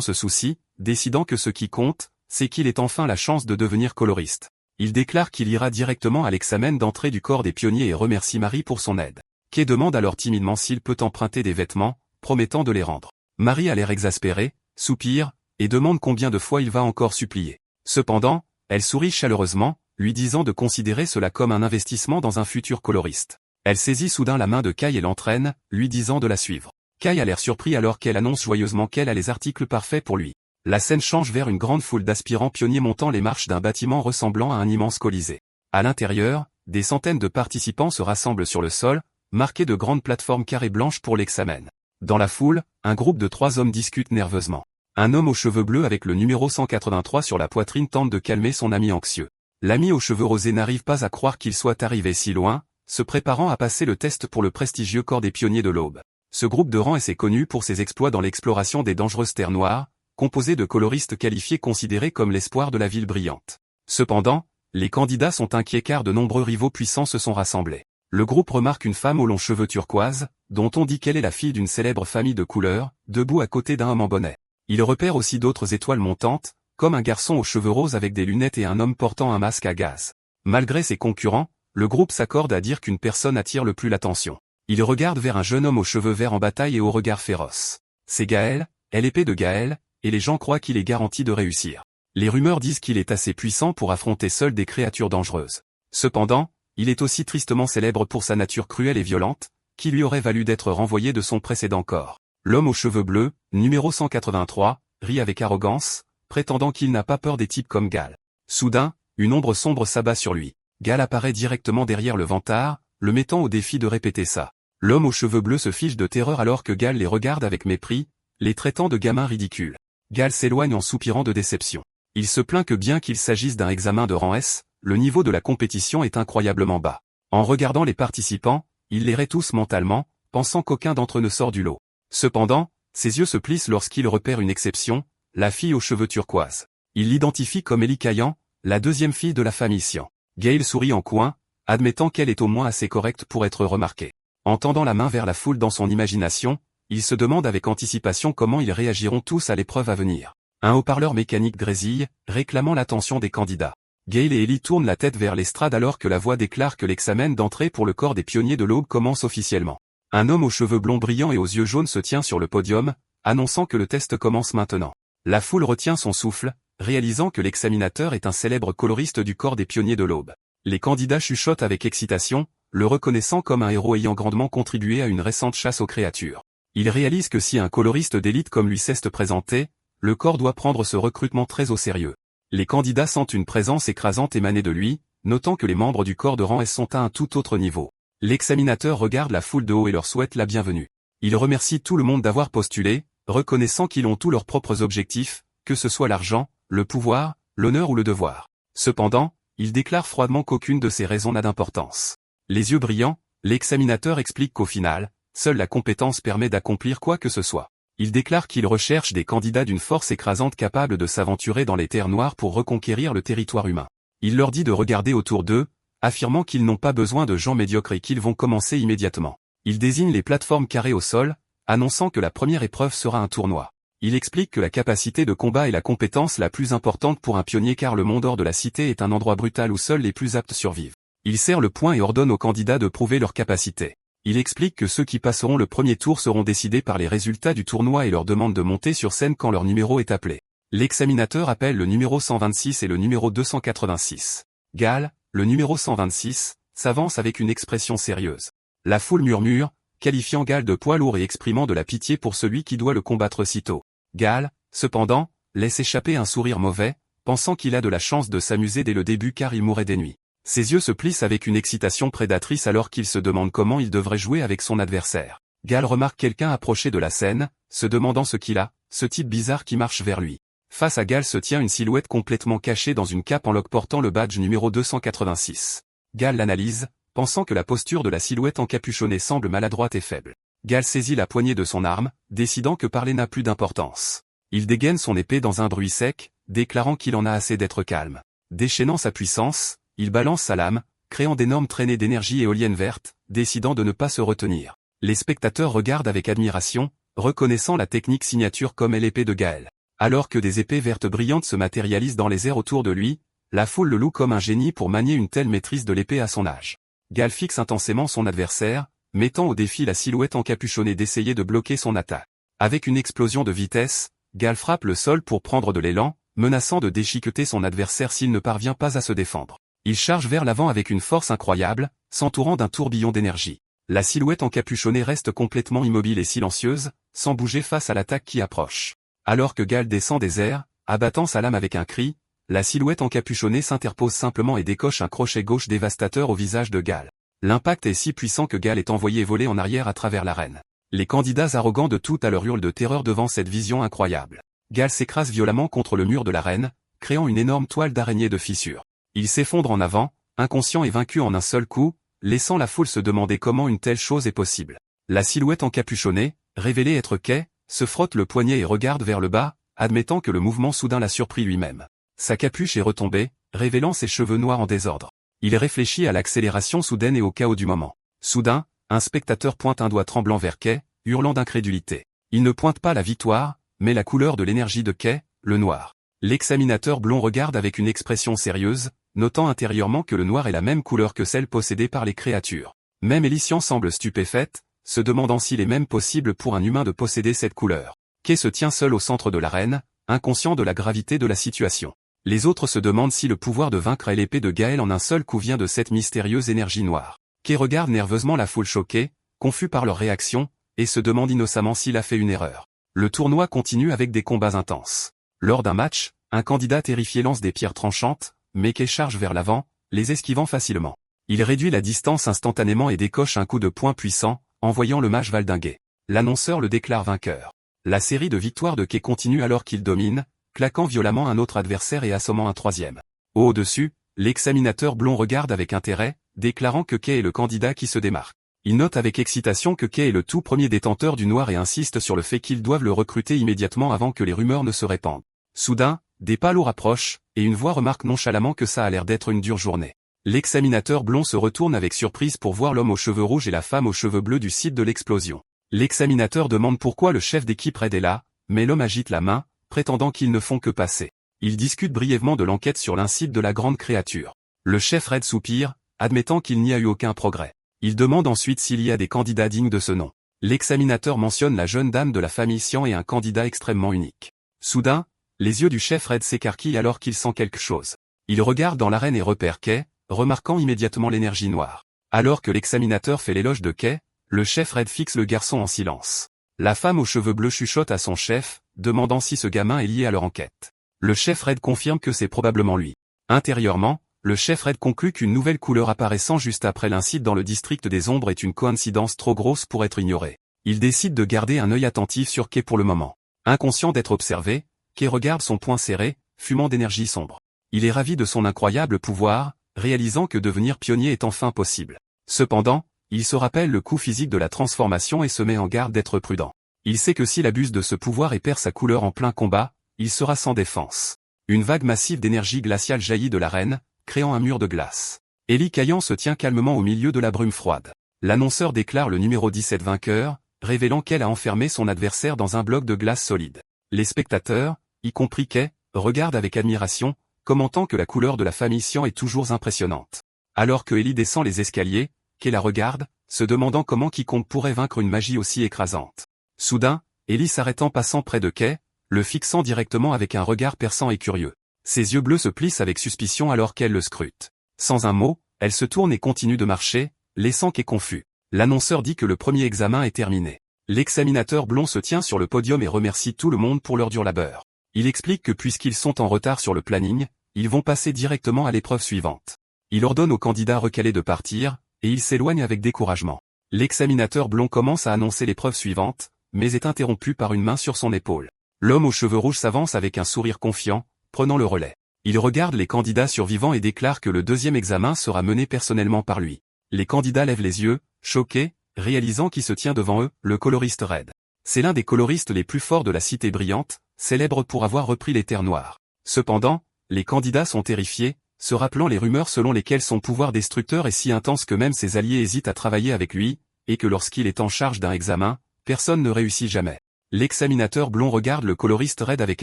ce souci, décidant que ce qui compte, c'est qu'il ait enfin la chance de devenir coloriste. Il déclare qu'il ira directement à l'examen d'entrée du corps des pionniers et remercie Marie pour son aide. Kay demande alors timidement s'il peut emprunter des vêtements, promettant de les rendre. Marie a l'air exaspérée, soupire, et demande combien de fois il va encore supplier. Cependant, elle sourit chaleureusement, lui disant de considérer cela comme un investissement dans un futur coloriste. Elle saisit soudain la main de Kay et l'entraîne, lui disant de la suivre. Kay a l'air surpris alors qu'elle annonce joyeusement qu'elle a les articles parfaits pour lui. La scène change vers une grande foule d'aspirants pionniers montant les marches d'un bâtiment ressemblant à un immense colisée. À l'intérieur, des centaines de participants se rassemblent sur le sol, marqués de grandes plateformes carrées blanches pour l'examen. Dans la foule, un groupe de 3 hommes discute nerveusement. Un homme aux cheveux bleus avec le numéro 183 sur la poitrine tente de calmer son ami anxieux. L'ami aux cheveux rosés n'arrive pas à croire qu'il soit arrivé si loin, se préparant à passer le test pour le prestigieux corps des pionniers de l'Aube. Ce groupe de rang est connu pour ses exploits dans l'exploration des dangereuses terres noires, composé de coloristes qualifiés considérés comme l'espoir de la ville brillante. Cependant, les candidats sont inquiets car de nombreux rivaux puissants se sont rassemblés. Le groupe remarque une femme aux longs cheveux turquoise, dont on dit qu'elle est la fille d'une célèbre famille de couleurs, debout à côté d'un homme en bonnet. Il repère aussi d'autres étoiles montantes, comme un garçon aux cheveux roses avec des lunettes et un homme portant un masque à gaz. Malgré ses concurrents, le groupe s'accorde à dire qu'une personne attire le plus l'attention. Il regarde vers un jeune homme aux cheveux verts en bataille et au regard féroce. C'est Gaël, l'épée de Gaël, et les gens croient qu'il est garanti de réussir. Les rumeurs disent qu'il est assez puissant pour affronter seul des créatures dangereuses. Cependant, il est aussi tristement célèbre pour sa nature cruelle et violente, qui lui aurait valu d'être renvoyé de son précédent corps. L'homme aux cheveux bleus, numéro 183, rit avec arrogance, prétendant qu'il n'a pas peur des types comme Gal. Soudain, une ombre sombre s'abat sur lui. Gal apparaît directement derrière le vantard, le mettant au défi de répéter ça. L'homme aux cheveux bleus se fiche de terreur alors que Gal les regarde avec mépris, les traitant de gamins ridicules. Gal s'éloigne en soupirant de déception. Il se plaint que bien qu'il s'agisse d'un examen de rang S, le niveau de la compétition est incroyablement bas. En regardant les participants, il les raie tous mentalement, pensant qu'aucun d'entre eux ne sort du lot. Cependant, ses yeux se plissent lorsqu'il repère une exception, la fille aux cheveux turquoise. Il l'identifie comme Ellie Caillan, la deuxième fille de la famille Sian. Gale sourit en coin, admettant qu'elle est au moins assez correcte pour être remarquée. En tendant la main vers la foule dans son imagination, il se demande avec anticipation comment ils réagiront tous à l'épreuve à venir. Un haut-parleur mécanique grésille, réclamant l'attention des candidats. Gale et Ellie tournent la tête vers l'estrade alors que la voix déclare que l'examen d'entrée pour le corps des pionniers de l'Aube commence officiellement. Un homme aux cheveux blonds brillants et aux yeux jaunes se tient sur le podium, annonçant que le test commence maintenant. La foule retient son souffle, réalisant que l'examinateur est un célèbre coloriste du corps des pionniers de l'Aube. Les candidats chuchotent avec excitation, le reconnaissant comme un héros ayant grandement contribué à une récente chasse aux créatures. Ils réalisent que si un coloriste d'élite comme lui s'est présenté, le corps doit prendre ce recrutement très au sérieux. Les candidats sentent une présence écrasante émaner de lui, notant que les membres du corps de rang S sont à un tout autre niveau. L'examinateur regarde la foule de haut et leur souhaite la bienvenue. Il remercie tout le monde d'avoir postulé, reconnaissant qu'ils ont tous leurs propres objectifs, que ce soit l'argent, le pouvoir, l'honneur ou le devoir. Cependant, il déclare froidement qu'aucune de ces raisons n'a d'importance. Les yeux brillants, l'examinateur explique qu'au final, seule la compétence permet d'accomplir quoi que ce soit. Il déclare qu'il recherche des candidats d'une force écrasante capables de s'aventurer dans les terres noires pour reconquérir le territoire humain. Il leur dit de regarder autour d'eux, affirmant qu'ils n'ont pas besoin de gens médiocres et qu'ils vont commencer immédiatement. Il désigne les plateformes carrées au sol, annonçant que la première épreuve sera un tournoi. Il explique que la capacité de combat est la compétence la plus importante pour un pionnier car le monde hors de la cité est un endroit brutal où seuls les plus aptes survivent. Il serre le poing et ordonne aux candidats de prouver leur capacité. Il explique que ceux qui passeront le premier tour seront décidés par les résultats du tournoi et leur demande de monter sur scène quand leur numéro est appelé. L'examinateur appelle le numéro 126 et le numéro 286. Gal, le numéro 126, s'avance avec une expression sérieuse. La foule murmure, qualifiant Gal de poids lourd et exprimant de la pitié pour celui qui doit le combattre si tôt. Gal, cependant, laisse échapper un sourire mauvais, pensant qu'il a de la chance de s'amuser dès le début car il mourrait des nuits. Ses yeux se plissent avec une excitation prédatrice alors qu'il se demande comment il devrait jouer avec son adversaire. Gal remarque quelqu'un approcher de la scène, se demandant ce qu'il a, ce type bizarre qui marche vers lui. Face à Gal se tient une silhouette complètement cachée dans une cape en loque portant le badge numéro 286. Gal l'analyse, pensant que la posture de la silhouette encapuchonnée semble maladroite et faible. Gal saisit la poignée de son arme, décidant que parler n'a plus d'importance. Il dégaine son épée dans un bruit sec, déclarant qu'il en a assez d'être calme. Déchaînant sa puissance, il balance sa lame, créant d'énormes traînées d'énergie éolienne verte, décidant de ne pas se retenir. Les spectateurs regardent avec admiration, reconnaissant la technique signature comme est l'épée de Gaël. Alors que des épées vertes brillantes se matérialisent dans les airs autour de lui, la foule le loue comme un génie pour manier une telle maîtrise de l'épée à son âge. Gaël fixe intensément son adversaire, mettant au défi la silhouette encapuchonnée d'essayer de bloquer son attaque. Avec une explosion de vitesse, Gaël frappe le sol pour prendre de l'élan, menaçant de déchiqueter son adversaire s'il ne parvient pas à se défendre. Il charge vers l'avant avec une force incroyable, s'entourant d'un tourbillon d'énergie. La silhouette encapuchonnée reste complètement immobile et silencieuse, sans bouger face à l'attaque qui approche. Alors que Gaël descend des airs, abattant sa lame avec un cri, la silhouette encapuchonnée s'interpose simplement et décoche un crochet gauche dévastateur au visage de Gaël. L'impact est si puissant que Gaël est envoyé voler en arrière à travers l'arène. Les candidats arrogants de tout à leur hurlent de terreur devant cette vision incroyable. Gaël s'écrase violemment contre le mur de l'arène, créant une énorme toile d'araignée de fissures. Il s'effondre en avant, inconscient et vaincu en un seul coup, laissant la foule se demander comment une telle chose est possible. La silhouette encapuchonnée, révélée être Kay, se frotte le poignet et regarde vers le bas, admettant que le mouvement soudain l'a surpris lui-même. Sa capuche est retombée, révélant ses cheveux noirs en désordre. Il réfléchit à l'accélération soudaine et au chaos du moment. Soudain, un spectateur pointe un doigt tremblant vers Kay, hurlant d'incrédulité. Il ne pointe pas la victoire, mais la couleur de l'énergie de Kay, le noir. L'examinateur blond regarde avec une expression sérieuse, notant intérieurement que le noir est la même couleur que celle possédée par les créatures. Même Elysian semble stupéfaite, se demandant s'il est même possible pour un humain de posséder cette couleur. Kay se tient seul au centre de l'arène, inconscient de la gravité de la situation. Les autres se demandent si le pouvoir de vaincre est l'épée de Gaël en un seul coup vient de cette mystérieuse énergie noire. Kay regarde nerveusement la foule choquée, confus par leur réaction, et se demande innocemment s'il a fait une erreur. Le tournoi continue avec des combats intenses. Lors d'un match, un candidat terrifié lance des pierres tranchantes, mais Kay charge vers l'avant, les esquivant facilement. Il réduit la distance instantanément et décoche un coup de poing puissant, envoyant le match valdinguer. L'annonceur le déclare vainqueur. La série de victoires de Kay continue alors qu'il domine, claquant violemment un autre adversaire et assommant un troisième. Au-dessus, l'examinateur blond regarde avec intérêt, déclarant que Kay est le candidat qui se démarque. Il note avec excitation que Kay est le tout premier détenteur du noir et insiste sur le fait qu'ils doivent le recruter immédiatement avant que les rumeurs ne se répandent. Soudain, des pas lourds approchent, et une voix remarque nonchalamment que ça a l'air d'être une dure journée. L'examinateur blond se retourne avec surprise pour voir l'homme aux cheveux rouges et la femme aux cheveux bleus du site de l'explosion. L'examinateur demande pourquoi le chef d'équipe Red est là, mais l'homme agite la main, prétendant qu'ils ne font que passer. Ils discutent brièvement de l'enquête sur l'incite de la grande créature. Le chef Red soupire, admettant qu'il n'y a eu aucun progrès. Il demande ensuite s'il y a des candidats dignes de ce nom. L'examinateur mentionne la jeune dame de la famille Sian et un candidat extrêmement unique. Soudain, les yeux du chef Red s'écarquillent alors qu'il sent quelque chose. Il regarde dans l'arène et repère Kay, remarquant immédiatement l'énergie noire. Alors que l'examinateur fait l'éloge de Kay, le chef Red fixe le garçon en silence. La femme aux cheveux bleus chuchote à son chef, demandant si ce gamin est lié à leur enquête. Le chef Red confirme que c'est probablement lui. Intérieurement, le chef Red conclut qu'une nouvelle couleur apparaissant juste après l'incite dans le district des ombres est une coïncidence trop grosse pour être ignorée. Il décide de garder un œil attentif sur Kay pour le moment. Inconscient d'être observé, Kay regarde son poing serré, fumant d'énergie sombre. Il est ravi de son incroyable pouvoir, réalisant que devenir pionnier est enfin possible. Cependant, il se rappelle le coût physique de la transformation et se met en garde d'être prudent. Il sait que s'il abuse de ce pouvoir et perd sa couleur en plein combat, il sera sans défense. Une vague massive d'énergie glaciale jaillit de l'arène, créant un mur de glace. Élie Caillan se tient calmement au milieu de la brume froide. L'annonceur déclare le numéro 17 vainqueur, révélant qu'elle a enfermé son adversaire dans un bloc de glace solide. Les spectateurs, y compris Kay, regardent avec admiration, commentant que la couleur de la famille Sian est toujours impressionnante. Alors que Élie descend les escaliers, Kay la regarde, se demandant comment quiconque pourrait vaincre une magie aussi écrasante. Soudain, Élie s'arrête en passant près de Kay, le fixant directement avec un regard perçant et curieux. Ses yeux bleus se plissent avec suspicion alors qu'elle le scrute. Sans un mot, elle se tourne et continue de marcher, laissant Kay confus. L'annonceur dit que le premier examen est terminé. L'examinateur blond se tient sur le podium et remercie tout le monde pour leur dur labeur. Il explique que puisqu'ils sont en retard sur le planning, ils vont passer directement à l'épreuve suivante. Il ordonne aux candidats recalés de partir, et il s'éloigne avec découragement. L'examinateur blond commence à annoncer l'épreuve suivante, mais est interrompu par une main sur son épaule. L'homme aux cheveux rouges s'avance avec un sourire confiant, prenant le relais. Il regarde les candidats survivants et déclare que le deuxième examen sera mené personnellement par lui. Les candidats lèvent les yeux, choqués, réalisant qui se tient devant eux, le coloriste Red. C'est l'un des coloristes les plus forts de la Cité Brillante, célèbre pour avoir repris les terres noires. Cependant, les candidats sont terrifiés, se rappelant les rumeurs selon lesquelles son pouvoir destructeur est si intense que même ses alliés hésitent à travailler avec lui, et que lorsqu'il est en charge d'un examen, personne ne réussit jamais. L'examinateur blond regarde le coloriste Red avec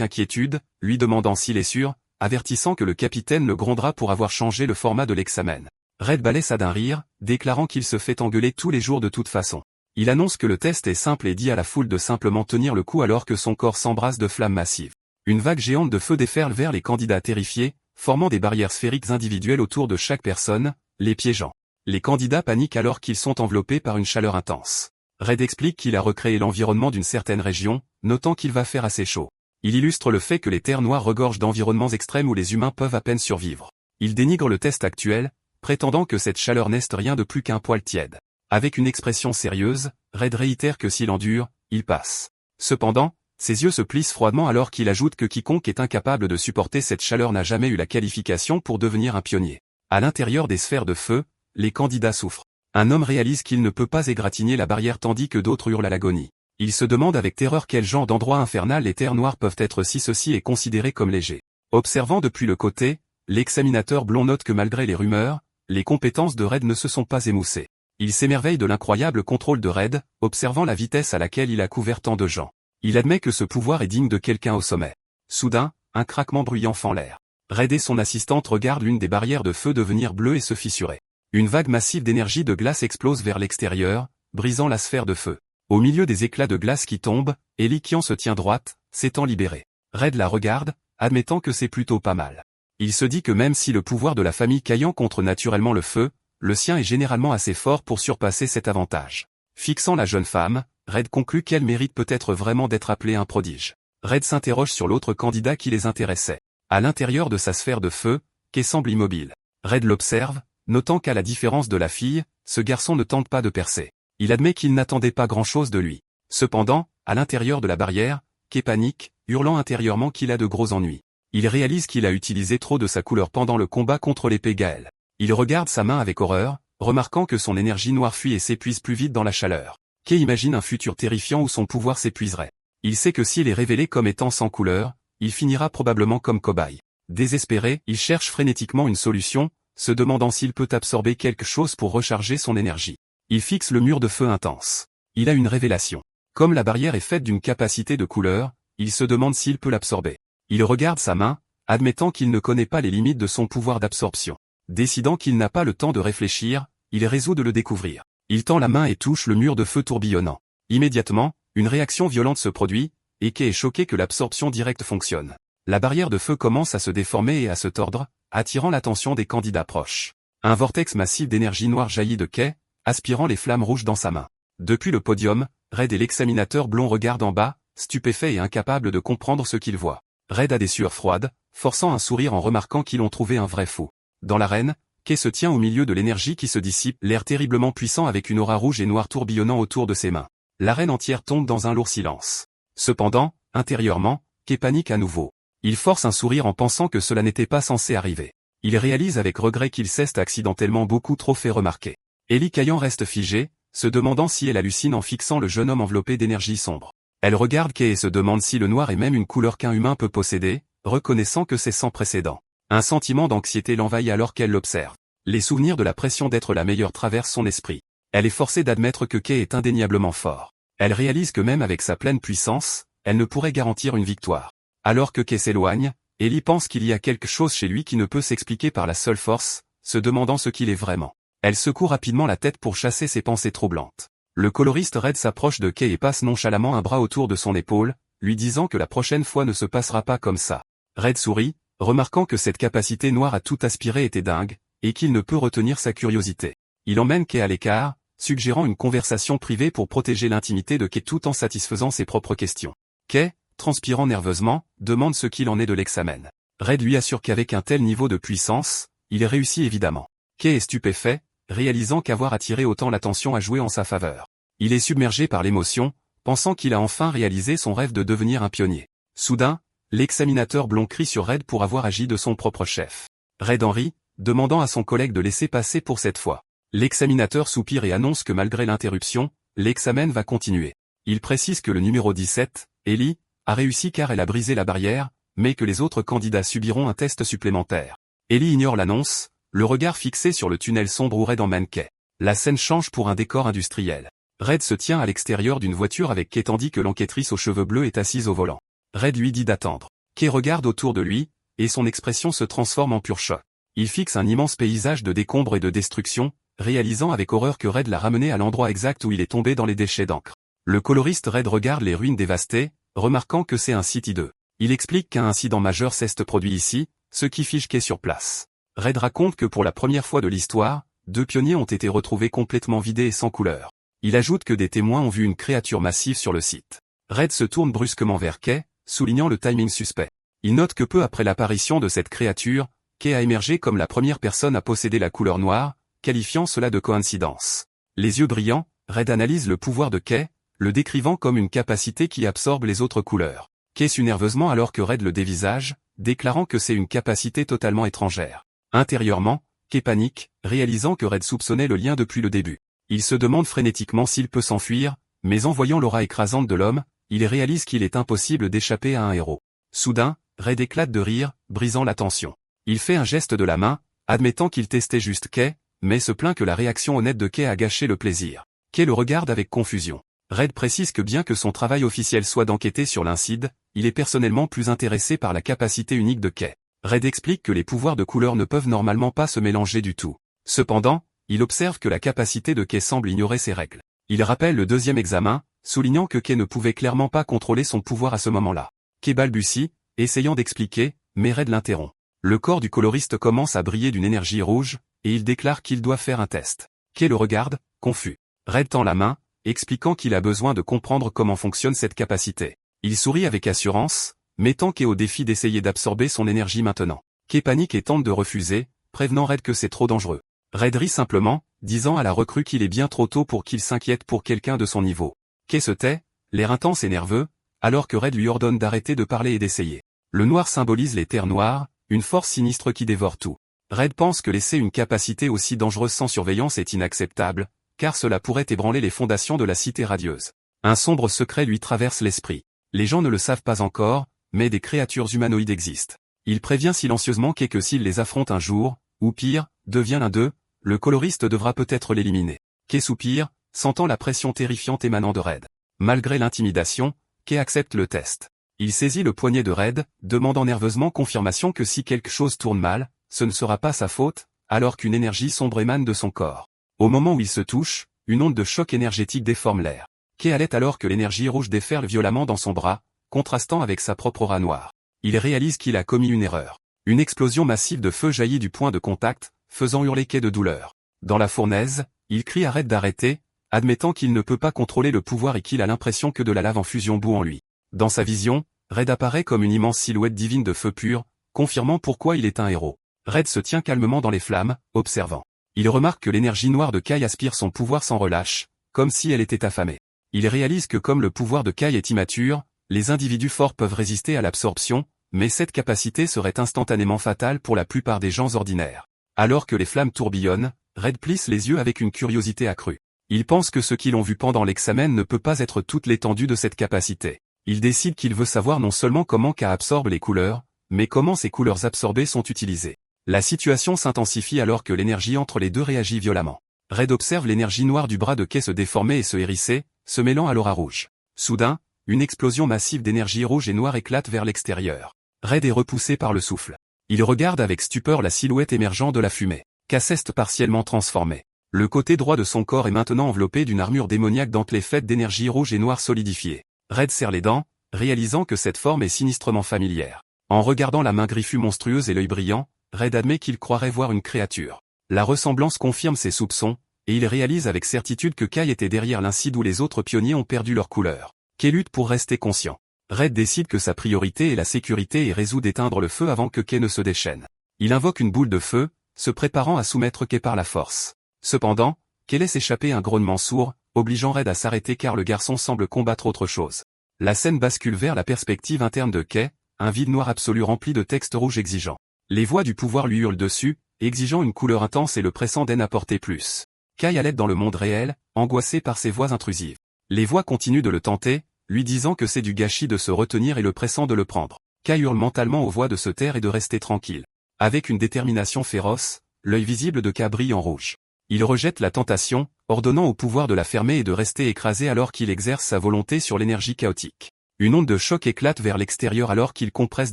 inquiétude, lui demandant s'il est sûr, avertissant que le capitaine le grondera pour avoir changé le format de l'examen. Red balaie ça d'un rire, déclarant qu'il se fait engueuler tous les jours de toute façon. Il annonce que le test est simple et dit à la foule de simplement tenir le coup alors que son corps s'embrase de flammes massives. Une vague géante de feu déferle vers les candidats terrifiés, formant des barrières sphériques individuelles autour de chaque personne, les piégeant. Les candidats paniquent alors qu'ils sont enveloppés par une chaleur intense. Red explique qu'il a recréé l'environnement d'une certaine région, notant qu'il va faire assez chaud. Il illustre le fait que les terres noires regorgent d'environnements extrêmes où les humains peuvent à peine survivre. Il dénigre le test actuel, prétendant que cette chaleur n'est rien de plus qu'un poil tiède. Avec une expression sérieuse, Red réitère que s'il endure, il passe. Cependant, ses yeux se plissent froidement alors qu'il ajoute que quiconque est incapable de supporter cette chaleur n'a jamais eu la qualification pour devenir un pionnier. À l'intérieur des sphères de feu, les candidats souffrent. Un homme réalise qu'il ne peut pas égratigner la barrière tandis que d'autres hurlent à l'agonie. Il se demande avec terreur quel genre d'endroit infernal les terres noires peuvent être si ceci est considéré comme léger. Observant depuis le côté, l'examinateur blond note que malgré les rumeurs, les compétences de Red ne se sont pas émoussées. Il s'émerveille de l'incroyable contrôle de Red, observant la vitesse à laquelle il a couvert tant de gens. Il admet que ce pouvoir est digne de quelqu'un au sommet. Soudain, un craquement bruyant fend l'air. Red et son assistante regardent l'une des barrières de feu devenir bleue et se fissurer. Une vague massive d'énergie de glace explose vers l'extérieur, brisant la sphère de feu. Au milieu des éclats de glace qui tombent, Ellie qui en se tient droite, s'étant libérée. Red la regarde, admettant que c'est plutôt pas mal. Il se dit que même si le pouvoir de la famille Caillan contre naturellement le feu, le sien est généralement assez fort pour surpasser cet avantage. Fixant la jeune femme, Red conclut qu'elle mérite peut-être vraiment d'être appelée un prodige. Red s'interroge sur l'autre candidat qui les intéressait. À l'intérieur de sa sphère de feu, Kay semble immobile. Red l'observe, notant qu'à la différence de la fille, ce garçon ne tente pas de percer. Il admet qu'il n'attendait pas grand-chose de lui. Cependant, à l'intérieur de la barrière, Kay panique, hurlant intérieurement qu'il a de gros ennuis. Il réalise qu'il a utilisé trop de sa couleur pendant le combat contre l'épée Gaël. Il regarde sa main avec horreur, remarquant que son énergie noire fuit et s'épuise plus vite dans la chaleur. Kay imagine un futur terrifiant où son pouvoir s'épuiserait. Il sait que s'il est révélé comme étant sans couleur, il finira probablement comme cobaye. Désespéré, il cherche frénétiquement une solution, se demandant s'il peut absorber quelque chose pour recharger son énergie. Il fixe le mur de feu intense. Il a une révélation. Comme la barrière est faite d'une capacité de couleur, il se demande s'il peut l'absorber. Il regarde sa main, admettant qu'il ne connaît pas les limites de son pouvoir d'absorption. Décidant qu'il n'a pas le temps de réfléchir, il résout de le découvrir. Il tend la main et touche le mur de feu tourbillonnant. Immédiatement, une réaction violente se produit, et Kay est choqué que l'absorption directe fonctionne. La barrière de feu commence à se déformer et à se tordre, attirant l'attention des candidats proches. Un vortex massif d'énergie noire jaillit de Kay, aspirant les flammes rouges dans sa main. Depuis le podium, Red et l'examinateur blond regardent en bas, stupéfaits et incapables de comprendre ce qu'ils voient. Red a des sueurs froides, forçant un sourire en remarquant qu'ils ont trouvé un vrai fou. Dans l'arène, Kay se tient au milieu de l'énergie qui se dissipe, l'air terriblement puissant avec une aura rouge et noire tourbillonnant autour de ses mains. L'arène entière tombe dans un lourd silence. Cependant, intérieurement, Kay panique à nouveau. Il force un sourire en pensant que cela n'était pas censé arriver. Il réalise avec regret qu'il s'est accidentellement beaucoup trop fait remarquer. Ellie Caillan reste figée, se demandant si elle hallucine en fixant le jeune homme enveloppé d'énergie sombre. Elle regarde Kay et se demande si le noir est même une couleur qu'un humain peut posséder, reconnaissant que c'est sans précédent. Un sentiment d'anxiété l'envahit alors qu'elle l'observe. Les souvenirs de la pression d'être la meilleure traversent son esprit. Elle est forcée d'admettre que Kay est indéniablement fort. Elle réalise que même avec sa pleine puissance, elle ne pourrait garantir une victoire. Alors que Kay s'éloigne, Ellie pense qu'il y a quelque chose chez lui qui ne peut s'expliquer par la seule force, se demandant ce qu'il est vraiment. Elle secoue rapidement la tête pour chasser ses pensées troublantes. Le coloriste Red s'approche de Kay et passe nonchalamment un bras autour de son épaule, lui disant que la prochaine fois ne se passera pas comme ça. Red sourit, remarquant que cette capacité noire à tout aspirer était dingue, et qu'il ne peut retenir sa curiosité. Il emmène Kay à l'écart, suggérant une conversation privée pour protéger l'intimité de Kay tout en satisfaisant ses propres questions. Kay, transpirant nerveusement, demande ce qu'il en est de l'examen. Red lui assure qu'avec un tel niveau de puissance, il réussit évidemment. Kay est stupéfait, réalisant qu'avoir attiré autant l'attention a joué en sa faveur. Il est submergé par l'émotion, pensant qu'il a enfin réalisé son rêve de devenir un pionnier. Soudain, l'examinateur blond crie sur Red pour avoir agi de son propre chef. Red en rit, demandant à son collègue de laisser passer pour cette fois. L'examinateur soupire et annonce que malgré l'interruption, l'examen va continuer. Il précise que le numéro 17, Ellie, a réussi car elle a brisé la barrière, mais que les autres candidats subiront un test supplémentaire. Ellie ignore l'annonce, le regard fixé sur le tunnel sombre où Red emmène Kay. La scène change pour un décor industriel. Red se tient à l'extérieur d'une voiture avec Kay tandis que l'enquêtrice aux cheveux bleus est assise au volant. Red lui dit d'attendre. Kay regarde autour de lui, et son expression se transforme en pur choc. Il fixe un immense paysage de décombres et de destruction, réalisant avec horreur que Red l'a ramené à l'endroit exact où il est tombé dans les déchets d'encre. Le coloriste Red regarde les ruines dévastées, remarquant que c'est un site hideux. Il explique qu'un incident majeur s'est produit ici, ce qui fiche Kay sur place. Red raconte que pour la première fois de l'histoire, 2 pionniers ont été retrouvés complètement vidés et sans couleur. Il ajoute que des témoins ont vu une créature massive sur le site. Red se tourne brusquement vers Kay, soulignant le timing suspect. Il note que peu après l'apparition de cette créature, Kay a émergé comme la première personne à posséder la couleur noire, qualifiant cela de coïncidence. Les yeux brillants, Red analyse le pouvoir de Kay, le décrivant comme une capacité qui absorbe les autres couleurs. Kay sue nerveusement alors que Red le dévisage, déclarant que c'est une capacité totalement étrangère. Intérieurement, Kay panique, réalisant que Red soupçonnait le lien depuis le début. Il se demande frénétiquement s'il peut s'enfuir, mais en voyant l'aura écrasante de l'homme, il réalise qu'il est impossible d'échapper à un héros. Soudain, Red éclate de rire, brisant la tension. Il fait un geste de la main, admettant qu'il testait juste Kay, mais se plaint que la réaction honnête de Kay a gâché le plaisir. Kay le regarde avec confusion. Red précise que bien que son travail officiel soit d'enquêter sur l'incide, il est personnellement plus intéressé par la capacité unique de Kay. Red explique que les pouvoirs de couleur ne peuvent normalement pas se mélanger du tout. Cependant, il observe que la capacité de Kay semble ignorer ces règles. Il rappelle le deuxième examen, soulignant que Kay ne pouvait clairement pas contrôler son pouvoir à ce moment-là. Kay balbutie, essayant d'expliquer, mais Red l'interrompt. Le corps du coloriste commence à briller d'une énergie rouge, et il déclare qu'il doit faire un test. Kay le regarde, confus. Red tend la main, expliquant qu'il a besoin de comprendre comment fonctionne cette capacité. Il sourit avec assurance, mettant Kay au défi d'essayer d'absorber son énergie maintenant. Kay panique et tente de refuser, prévenant Red que c'est trop dangereux. Red rit simplement, disant à la recrue qu'il est bien trop tôt pour qu'il s'inquiète pour quelqu'un de son niveau. Kay se tait, l'air intense et nerveux, alors que Red lui ordonne d'arrêter de parler et d'essayer. Le noir symbolise les terres noires, une force sinistre qui dévore tout. Red pense que laisser une capacité aussi dangereuse sans surveillance est inacceptable, car cela pourrait ébranler les fondations de la cité radieuse. Un sombre secret lui traverse l'esprit. Les gens ne le savent pas encore, mais des créatures humanoïdes existent. Il prévient silencieusement Kay que s'il les affronte un jour, ou pire, devient l'un d'eux, le coloriste devra peut-être l'éliminer. Kay soupire, sentant la pression terrifiante émanant de Red. Malgré l'intimidation, Kay accepte le test. Il saisit le poignet de Red, demandant nerveusement confirmation que si quelque chose tourne mal, ce ne sera pas sa faute, alors qu'une énergie sombre émane de son corps. Au moment où il se touche, une onde de choc énergétique déforme l'air. Kay halète alors que l'énergie rouge déferle violemment dans son bras, contrastant avec sa propre aura noire. Il réalise qu'il a commis une erreur. Une explosion massive de feu jaillit du point de contact, faisant hurler Kay de douleur. Dans la fournaise, il crie à Red d'arrêter, admettant qu'il ne peut pas contrôler le pouvoir et qu'il a l'impression que de la lave en fusion bout en lui. Dans sa vision, Red apparaît comme une immense silhouette divine de feu pur, confirmant pourquoi il est un héros. Red se tient calmement dans les flammes, observant. Il remarque que l'énergie noire de Kay aspire son pouvoir sans relâche, comme si elle était affamée. Il réalise que comme le pouvoir de Kay est immature, les individus forts peuvent résister à l'absorption, mais cette capacité serait instantanément fatale pour la plupart des gens ordinaires. Alors que les flammes tourbillonnent, Red plisse les yeux avec une curiosité accrue. Il pense que ce qu'ils ont vu pendant l'examen ne peut pas être toute l'étendue de cette capacité. Il décide qu'il veut savoir non seulement comment Kay absorbe les couleurs, mais comment ces couleurs absorbées sont utilisées. La situation s'intensifie alors que l'énergie entre les deux réagit violemment. Red observe l'énergie noire du bras de Kay se déformer et se hérisser, se mêlant à l'aura rouge. Soudain, une explosion massive d'énergie rouge et noire éclate vers l'extérieur. Red est repoussé par le souffle. Il regarde avec stupeur la silhouette émergeant de la fumée. Kay s'est partiellement transformé. Le côté droit de son corps est maintenant enveloppé d'une armure démoniaque dentelée faite d'énergie rouge et noire solidifiée. Red serre les dents, réalisant que cette forme est sinistrement familière. En regardant la main griffue monstrueuse et l'œil brillant, Red admet qu'il croirait voir une créature. La ressemblance confirme ses soupçons, et il réalise avec certitude que Kay était derrière l'incide où les autres pionniers ont perdu leur couleur. Kay lutte pour rester conscient. Red décide que sa priorité est la sécurité et résout d'éteindre le feu avant que Kay ne se déchaîne. Il invoque une boule de feu, se préparant à soumettre Kay par la force. Cependant, Kay laisse échapper un grognement sourd, obligeant Red à s'arrêter car le garçon semble combattre autre chose. La scène bascule vers la perspective interne de Kay, un vide noir absolu rempli de textes rouges exigeants. Les voix du pouvoir lui hurlent dessus, exigeant une couleur intense et le pressant d'en apporter plus. Kay allait dans le monde réel, angoissé par ces voix intrusives. Les voix continuent de le tenter, lui disant que c'est du gâchis de se retenir et le pressant de le prendre. Kay hurle mentalement aux voix de se taire et de rester tranquille. Avec une détermination féroce, l'œil visible de Kay brille en rouge. Il rejette la tentation, ordonnant au pouvoir de la fermer et de rester écrasé alors qu'il exerce sa volonté sur l'énergie chaotique. Une onde de choc éclate vers l'extérieur alors qu'il compresse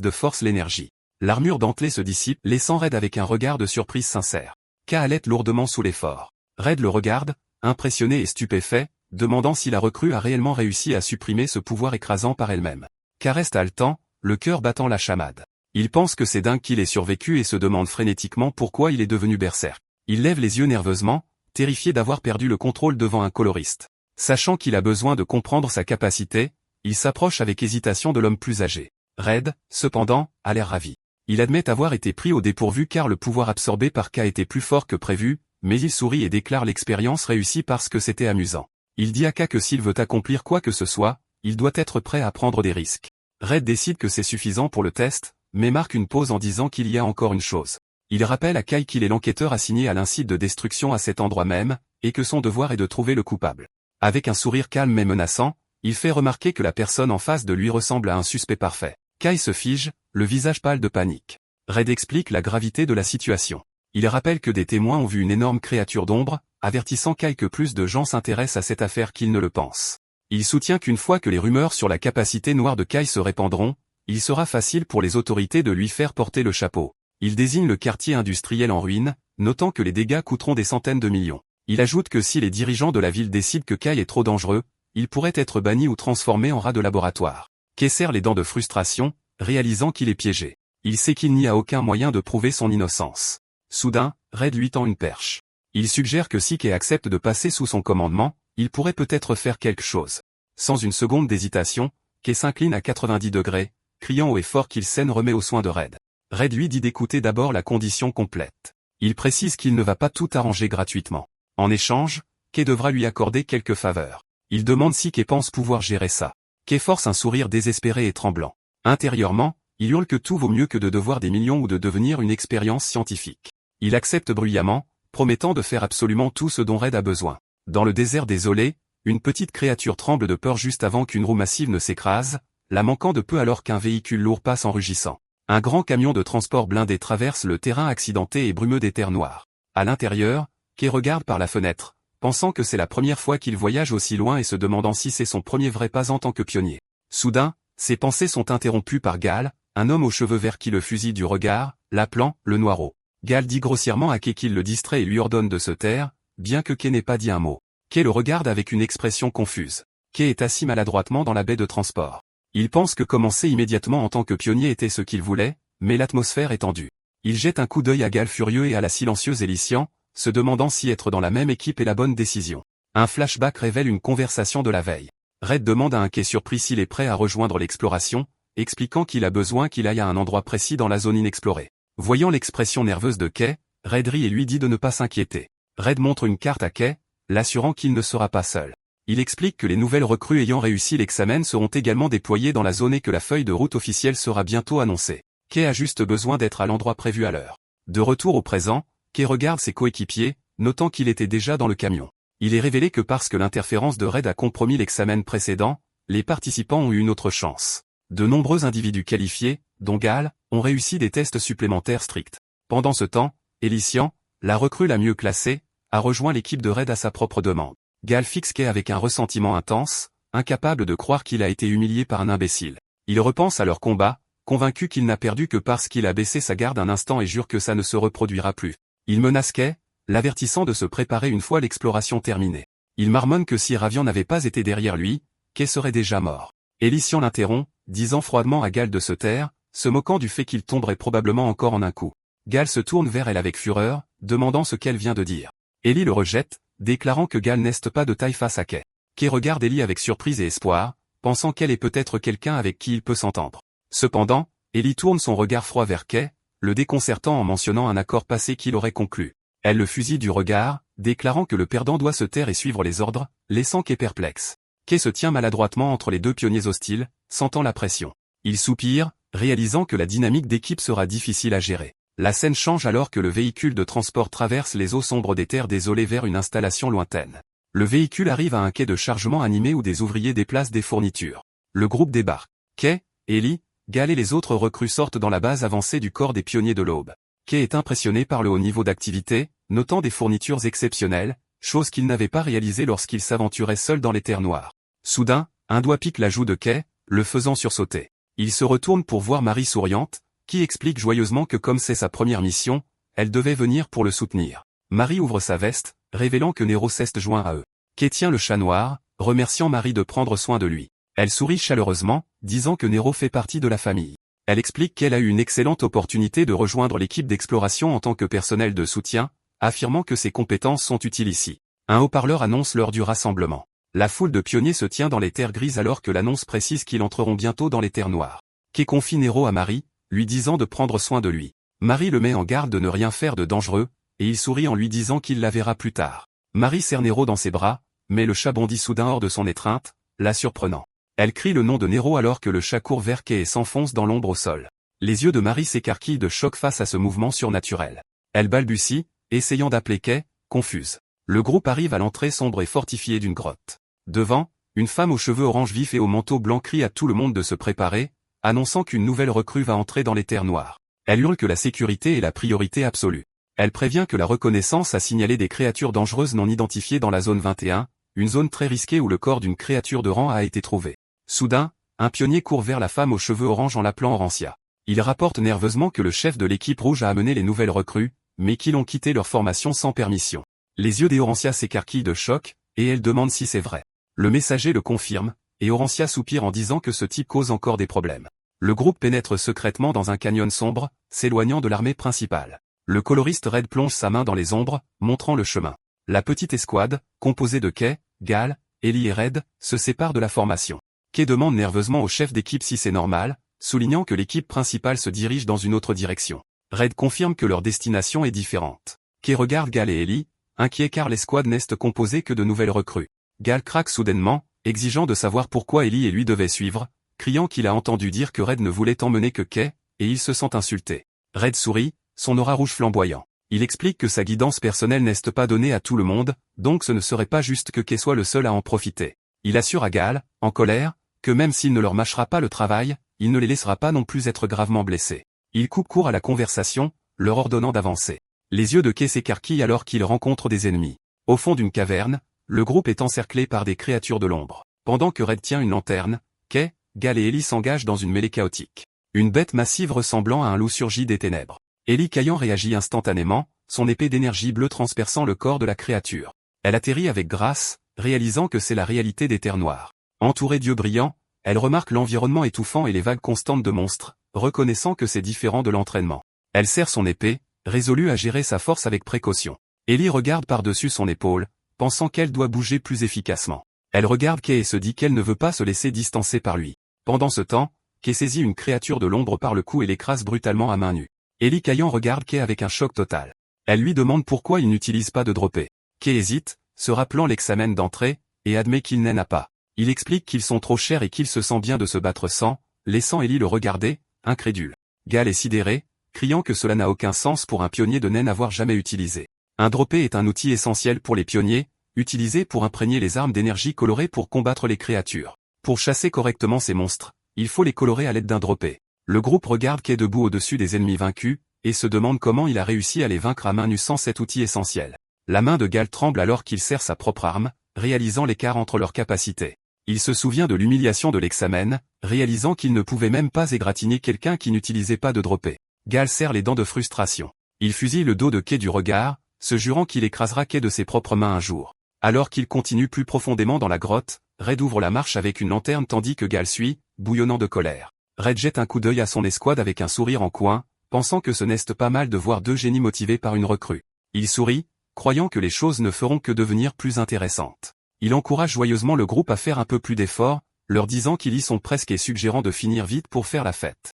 de force l'énergie. L'armure dentelée se dissipe, laissant Red avec un regard de surprise sincère. K halète lourdement sous l'effort. Red le regarde, impressionné et stupéfait, demandant si la recrue a réellement réussi à supprimer ce pouvoir écrasant par elle-même. K reste haletant, le cœur battant la chamade. Il pense que c'est dingue qu'il ait survécu et se demande frénétiquement pourquoi il est devenu berserk. Il lève les yeux nerveusement, terrifié d'avoir perdu le contrôle devant un coloriste. Sachant qu'il a besoin de comprendre sa capacité, il s'approche avec hésitation de l'homme plus âgé. Red, cependant, a l'air ravi. Il admet avoir été pris au dépourvu car le pouvoir absorbé par K était plus fort que prévu, mais il sourit et déclare l'expérience réussie parce que c'était amusant. Il dit à K que s'il veut accomplir quoi que ce soit, il doit être prêt à prendre des risques. Red décide que c'est suffisant pour le test, mais marque une pause en disant qu'il y a encore une chose. Il rappelle à Kai qu'il est l'enquêteur assigné à l'incite de destruction à cet endroit même, et que son devoir est de trouver le coupable. Avec un sourire calme mais menaçant, il fait remarquer que la personne en face de lui ressemble à un suspect parfait. Kai se fige, le visage pâle de panique. Red explique la gravité de la situation. Il rappelle que des témoins ont vu une énorme créature d'ombre, avertissant Kai que plus de gens s'intéressent à cette affaire qu'ils ne le pensent. Il soutient qu'une fois que les rumeurs sur la capacité noire de Kai se répandront, il sera facile pour les autorités de lui faire porter le chapeau. Il désigne le quartier industriel en ruine, notant que les dégâts coûteront des centaines de millions. Il ajoute que si les dirigeants de la ville décident que Kai est trop dangereux, il pourrait être banni ou transformé en rat de laboratoire. Kai serre les dents de frustration, réalisant qu'il est piégé. Il sait qu'il n'y a aucun moyen de prouver son innocence. Soudain, Red lui tend une perche. Il suggère que si Kai accepte de passer sous son commandement, il pourrait peut-être faire quelque chose. Sans une seconde d'hésitation, Kai s'incline à 90 degrés, criant haut et fort qu'il s'en remet aux soins de Red. Red lui dit d'écouter d'abord la condition complète. Il précise qu'il ne va pas tout arranger gratuitement. En échange, Kai devra lui accorder quelques faveurs. Il demande si Kai pense pouvoir gérer ça. Kai force un sourire désespéré et tremblant. Intérieurement, il hurle que tout vaut mieux que de devoir des millions ou de devenir une expérience scientifique. Il accepte bruyamment, promettant de faire absolument tout ce dont Red a besoin. Dans le désert désolé, une petite créature tremble de peur juste avant qu'une roue massive ne s'écrase, la manquant de peu alors qu'un véhicule lourd passe en rugissant. Un grand camion de transport blindé traverse le terrain accidenté et brumeux des terres noires. À l'intérieur, Kai regarde par la fenêtre, pensant que c'est la première fois qu'il voyage aussi loin et se demandant si c'est son premier vrai pas en tant que pionnier. Soudain, ses pensées sont interrompues par Gal, un homme aux cheveux verts qui le fusille du regard, l'appelant « le Noiro ». Gal dit grossièrement à Kai qu'il le distrait et lui ordonne de se taire, bien que Kai n'ait pas dit un mot. Kai le regarde avec une expression confuse. Kai est assis maladroitement dans la baie de transport. Il pense que commencer immédiatement en tant que pionnier était ce qu'il voulait, mais l'atmosphère est tendue. Il jette un coup d'œil à Gal furieux et à la silencieuse Elysian, se demandant si être dans la même équipe est la bonne décision. Un flashback révèle une conversation de la veille. Red demande à un Kai surpris s'il est prêt à rejoindre l'exploration, expliquant qu'il a besoin qu'il aille à un endroit précis dans la zone inexplorée. Voyant l'expression nerveuse de Kai, Red rit et lui dit de ne pas s'inquiéter. Red montre une carte à Kai, l'assurant qu'il ne sera pas seul. Il explique que les nouvelles recrues ayant réussi l'examen seront également déployées dans la zone et que la feuille de route officielle sera bientôt annoncée. Kai a juste besoin d'être à l'endroit prévu à l'heure. De retour au présent, Kai regarde ses coéquipiers, notant qu'il était déjà dans le camion. Il est révélé que parce que l'interférence de Red a compromis l'examen précédent, les participants ont eu une autre chance. De nombreux individus qualifiés, dont Gal, ont réussi des tests supplémentaires stricts. Pendant ce temps, Elysian, la recrue la mieux classée, a rejoint l'équipe de Red à sa propre demande. Gal fixe Kai avec un ressentiment intense, incapable de croire qu'il a été humilié par un imbécile. Il repense à leur combat, convaincu qu'il n'a perdu que parce qu'il a baissé sa garde un instant et jure que ça ne se reproduira plus. Il menace Kai, l'avertissant de se préparer une fois l'exploration terminée. Il marmonne que si Ravian n'avait pas été derrière lui, Kai serait déjà mort. Elysian l'interrompt, disant froidement à Gal de se taire, se moquant du fait qu'il tomberait probablement encore en un coup. Gal se tourne vers elle avec fureur, demandant ce qu'elle vient de dire. Ellie le rejette, déclarant que Gal n'est pas de taille face à Kai. Kai regarde Ellie avec surprise et espoir, pensant qu'elle est peut-être quelqu'un avec qui il peut s'entendre. Cependant, Ellie tourne son regard froid vers Kai, le déconcertant en mentionnant un accord passé qu'il aurait conclu. Elle le fusille du regard, déclarant que le perdant doit se taire et suivre les ordres, laissant Kai perplexe. Kai se tient maladroitement entre les deux pionniers hostiles, sentant la pression. Il soupire, réalisant que la dynamique d'équipe sera difficile à gérer. La scène change alors que le véhicule de transport traverse les eaux sombres des terres désolées vers une installation lointaine. Le véhicule arrive à un quai de chargement animé où des ouvriers déplacent des fournitures. Le groupe débarque. Kai, Ellie, Gal et les autres recrues sortent dans la base avancée du corps des pionniers de l'Aube. Kay est impressionné par le haut niveau d'activité, notant des fournitures exceptionnelles, chose qu'il n'avait pas réalisée lorsqu'il s'aventurait seul dans les terres noires. Soudain, un doigt pique la joue de Kay, le faisant sursauter. Il se retourne pour voir Marie souriante, qui explique joyeusement que comme c'est sa première mission, elle devait venir pour le soutenir. Marie ouvre sa veste, révélant que Nero s'est joint à eux. Kay tient le chat noir, remerciant Marie de prendre soin de lui. Elle sourit chaleureusement, disant que Nero fait partie de la famille. Elle explique qu'elle a eu une excellente opportunité de rejoindre l'équipe d'exploration en tant que personnel de soutien, affirmant que ses compétences sont utiles ici. Un haut-parleur annonce l'heure du rassemblement. La foule de pionniers se tient dans les terres grises alors que l'annonce précise qu'ils entreront bientôt dans les terres noires. Kay confie Nero à Marie, lui disant de prendre soin de lui. Marie le met en garde de ne rien faire de dangereux, et il sourit en lui disant qu'il la verra plus tard. Marie serre Nero dans ses bras, mais le chat bondit soudain hors de son étreinte, la surprenant. Elle crie le nom de Nero alors que le chat court vers Kay et s'enfonce dans l'ombre au sol. Les yeux de Marie s'écarquillent de choc face à ce mouvement surnaturel. Elle balbutie, essayant d'appeler Kay, confuse. Le groupe arrive à l'entrée sombre et fortifiée d'une grotte. Devant, une femme aux cheveux orange vifs et au manteau blanc crie à tout le monde de se préparer, annonçant qu'une nouvelle recrue va entrer dans les terres noires. Elle hurle que la sécurité est la priorité absolue. Elle prévient que la reconnaissance a signalé des créatures dangereuses non identifiées dans la zone 21, une zone très risquée où le corps d'une créature de rang a été trouvé. Soudain, un pionnier court vers la femme aux cheveux orange en l'appelant Orancia. Il rapporte nerveusement que le chef de l'équipe rouge a amené les nouvelles recrues, mais qu'ils ont quitté leur formation sans permission. Les yeux d'Orancia s'écarquillent de choc, et elle demande si c'est vrai. Le messager le confirme, et Orancia soupire en disant que ce type cause encore des problèmes. Le groupe pénètre secrètement dans un canyon sombre, s'éloignant de l'armée principale. Le coloriste Red plonge sa main dans les ombres, montrant le chemin. La petite escouade, composée de Kay, Gal, Ellie et Red, se sépare de la formation. Kay demande nerveusement au chef d'équipe si c'est normal, soulignant que l'équipe principale se dirige dans une autre direction. Red confirme que leur destination est différente. Kay regarde Gal et Ellie, inquiet car l'escouade n'est composée que de nouvelles recrues. Gal craque soudainement, exigeant de savoir pourquoi Ellie et lui devaient suivre, criant qu'il a entendu dire que Red ne voulait emmener que Kay, et il se sent insulté. Red sourit, son aura rouge flamboyant. Il explique que sa guidance personnelle n'est pas donnée à tout le monde, donc ce ne serait pas juste que Kay soit le seul à en profiter. Il assure à Gal, en colère, que même s'il ne leur mâchera pas le travail, il ne les laissera pas non plus être gravement blessés. Il coupe court à la conversation, leur ordonnant d'avancer. Les yeux de Kay s'écarquillent alors qu'il rencontre des ennemis. Au fond d'une caverne, le groupe est encerclé par des créatures de l'ombre. Pendant que Red tient une lanterne, Kay, Gal et Ellie s'engagent dans une mêlée chaotique. Une bête massive ressemblant à un loup surgit des ténèbres. Ellie Caillant réagit instantanément, son épée d'énergie bleue transperçant le corps de la créature. Elle atterrit avec grâce, réalisant que c'est la réalité des terres noires. Entourée d'yeux brillants, elle remarque l'environnement étouffant et les vagues constantes de monstres, reconnaissant que c'est différent de l'entraînement. Elle serre son épée, résolue à gérer sa force avec précaution. Ellie regarde par-dessus son épaule, pensant qu'elle doit bouger plus efficacement. Elle regarde Kay et se dit qu'elle ne veut pas se laisser distancer par lui. Pendant ce temps, Kay saisit une créature de l'ombre par le cou et l'écrase brutalement à main nue. Ellie Caillant regarde Kay avec un choc total. Elle lui demande pourquoi il n'utilise pas de dropper. Kay hésite, se rappelant l'examen d'entrée, et admet qu'il n'en a pas. Il explique qu'ils sont trop chers et qu'il se sent bien de se battre sans, laissant Ellie le regarder, incrédule. Gal est sidéré, criant que cela n'a aucun sens pour un pionnier de n'avoir jamais utilisé. Un dropper est un outil essentiel pour les pionniers, utilisé pour imprégner les armes d'énergie colorée pour combattre les créatures. Pour chasser correctement ces monstres, il faut les colorer à l'aide d'un dropper. Le groupe regarde Kay debout au-dessus des ennemis vaincus, et se demande comment il a réussi à les vaincre à main nue sans cet outil essentiel. La main de Gal tremble alors qu'il serre sa propre arme, réalisant l'écart entre leurs capacités. Il se souvient de l'humiliation de l'examen, réalisant qu'il ne pouvait même pas égratigner quelqu'un qui n'utilisait pas de dropper. Gal serre les dents de frustration. Il fusille le dos de Kay du regard, se jurant qu'il écrasera Kay de ses propres mains un jour. Alors qu'il continue plus profondément dans la grotte, Red ouvre la marche avec une lanterne tandis que Gal suit, bouillonnant de colère. Red jette un coup d'œil à son escouade avec un sourire en coin, pensant que ce n'est pas mal de voir deux génies motivés par une recrue. Il sourit, croyant que les choses ne feront que devenir plus intéressantes. Il encourage joyeusement le groupe à faire un peu plus d'efforts, leur disant qu'ils y sont presque et suggérant de finir vite pour faire la fête.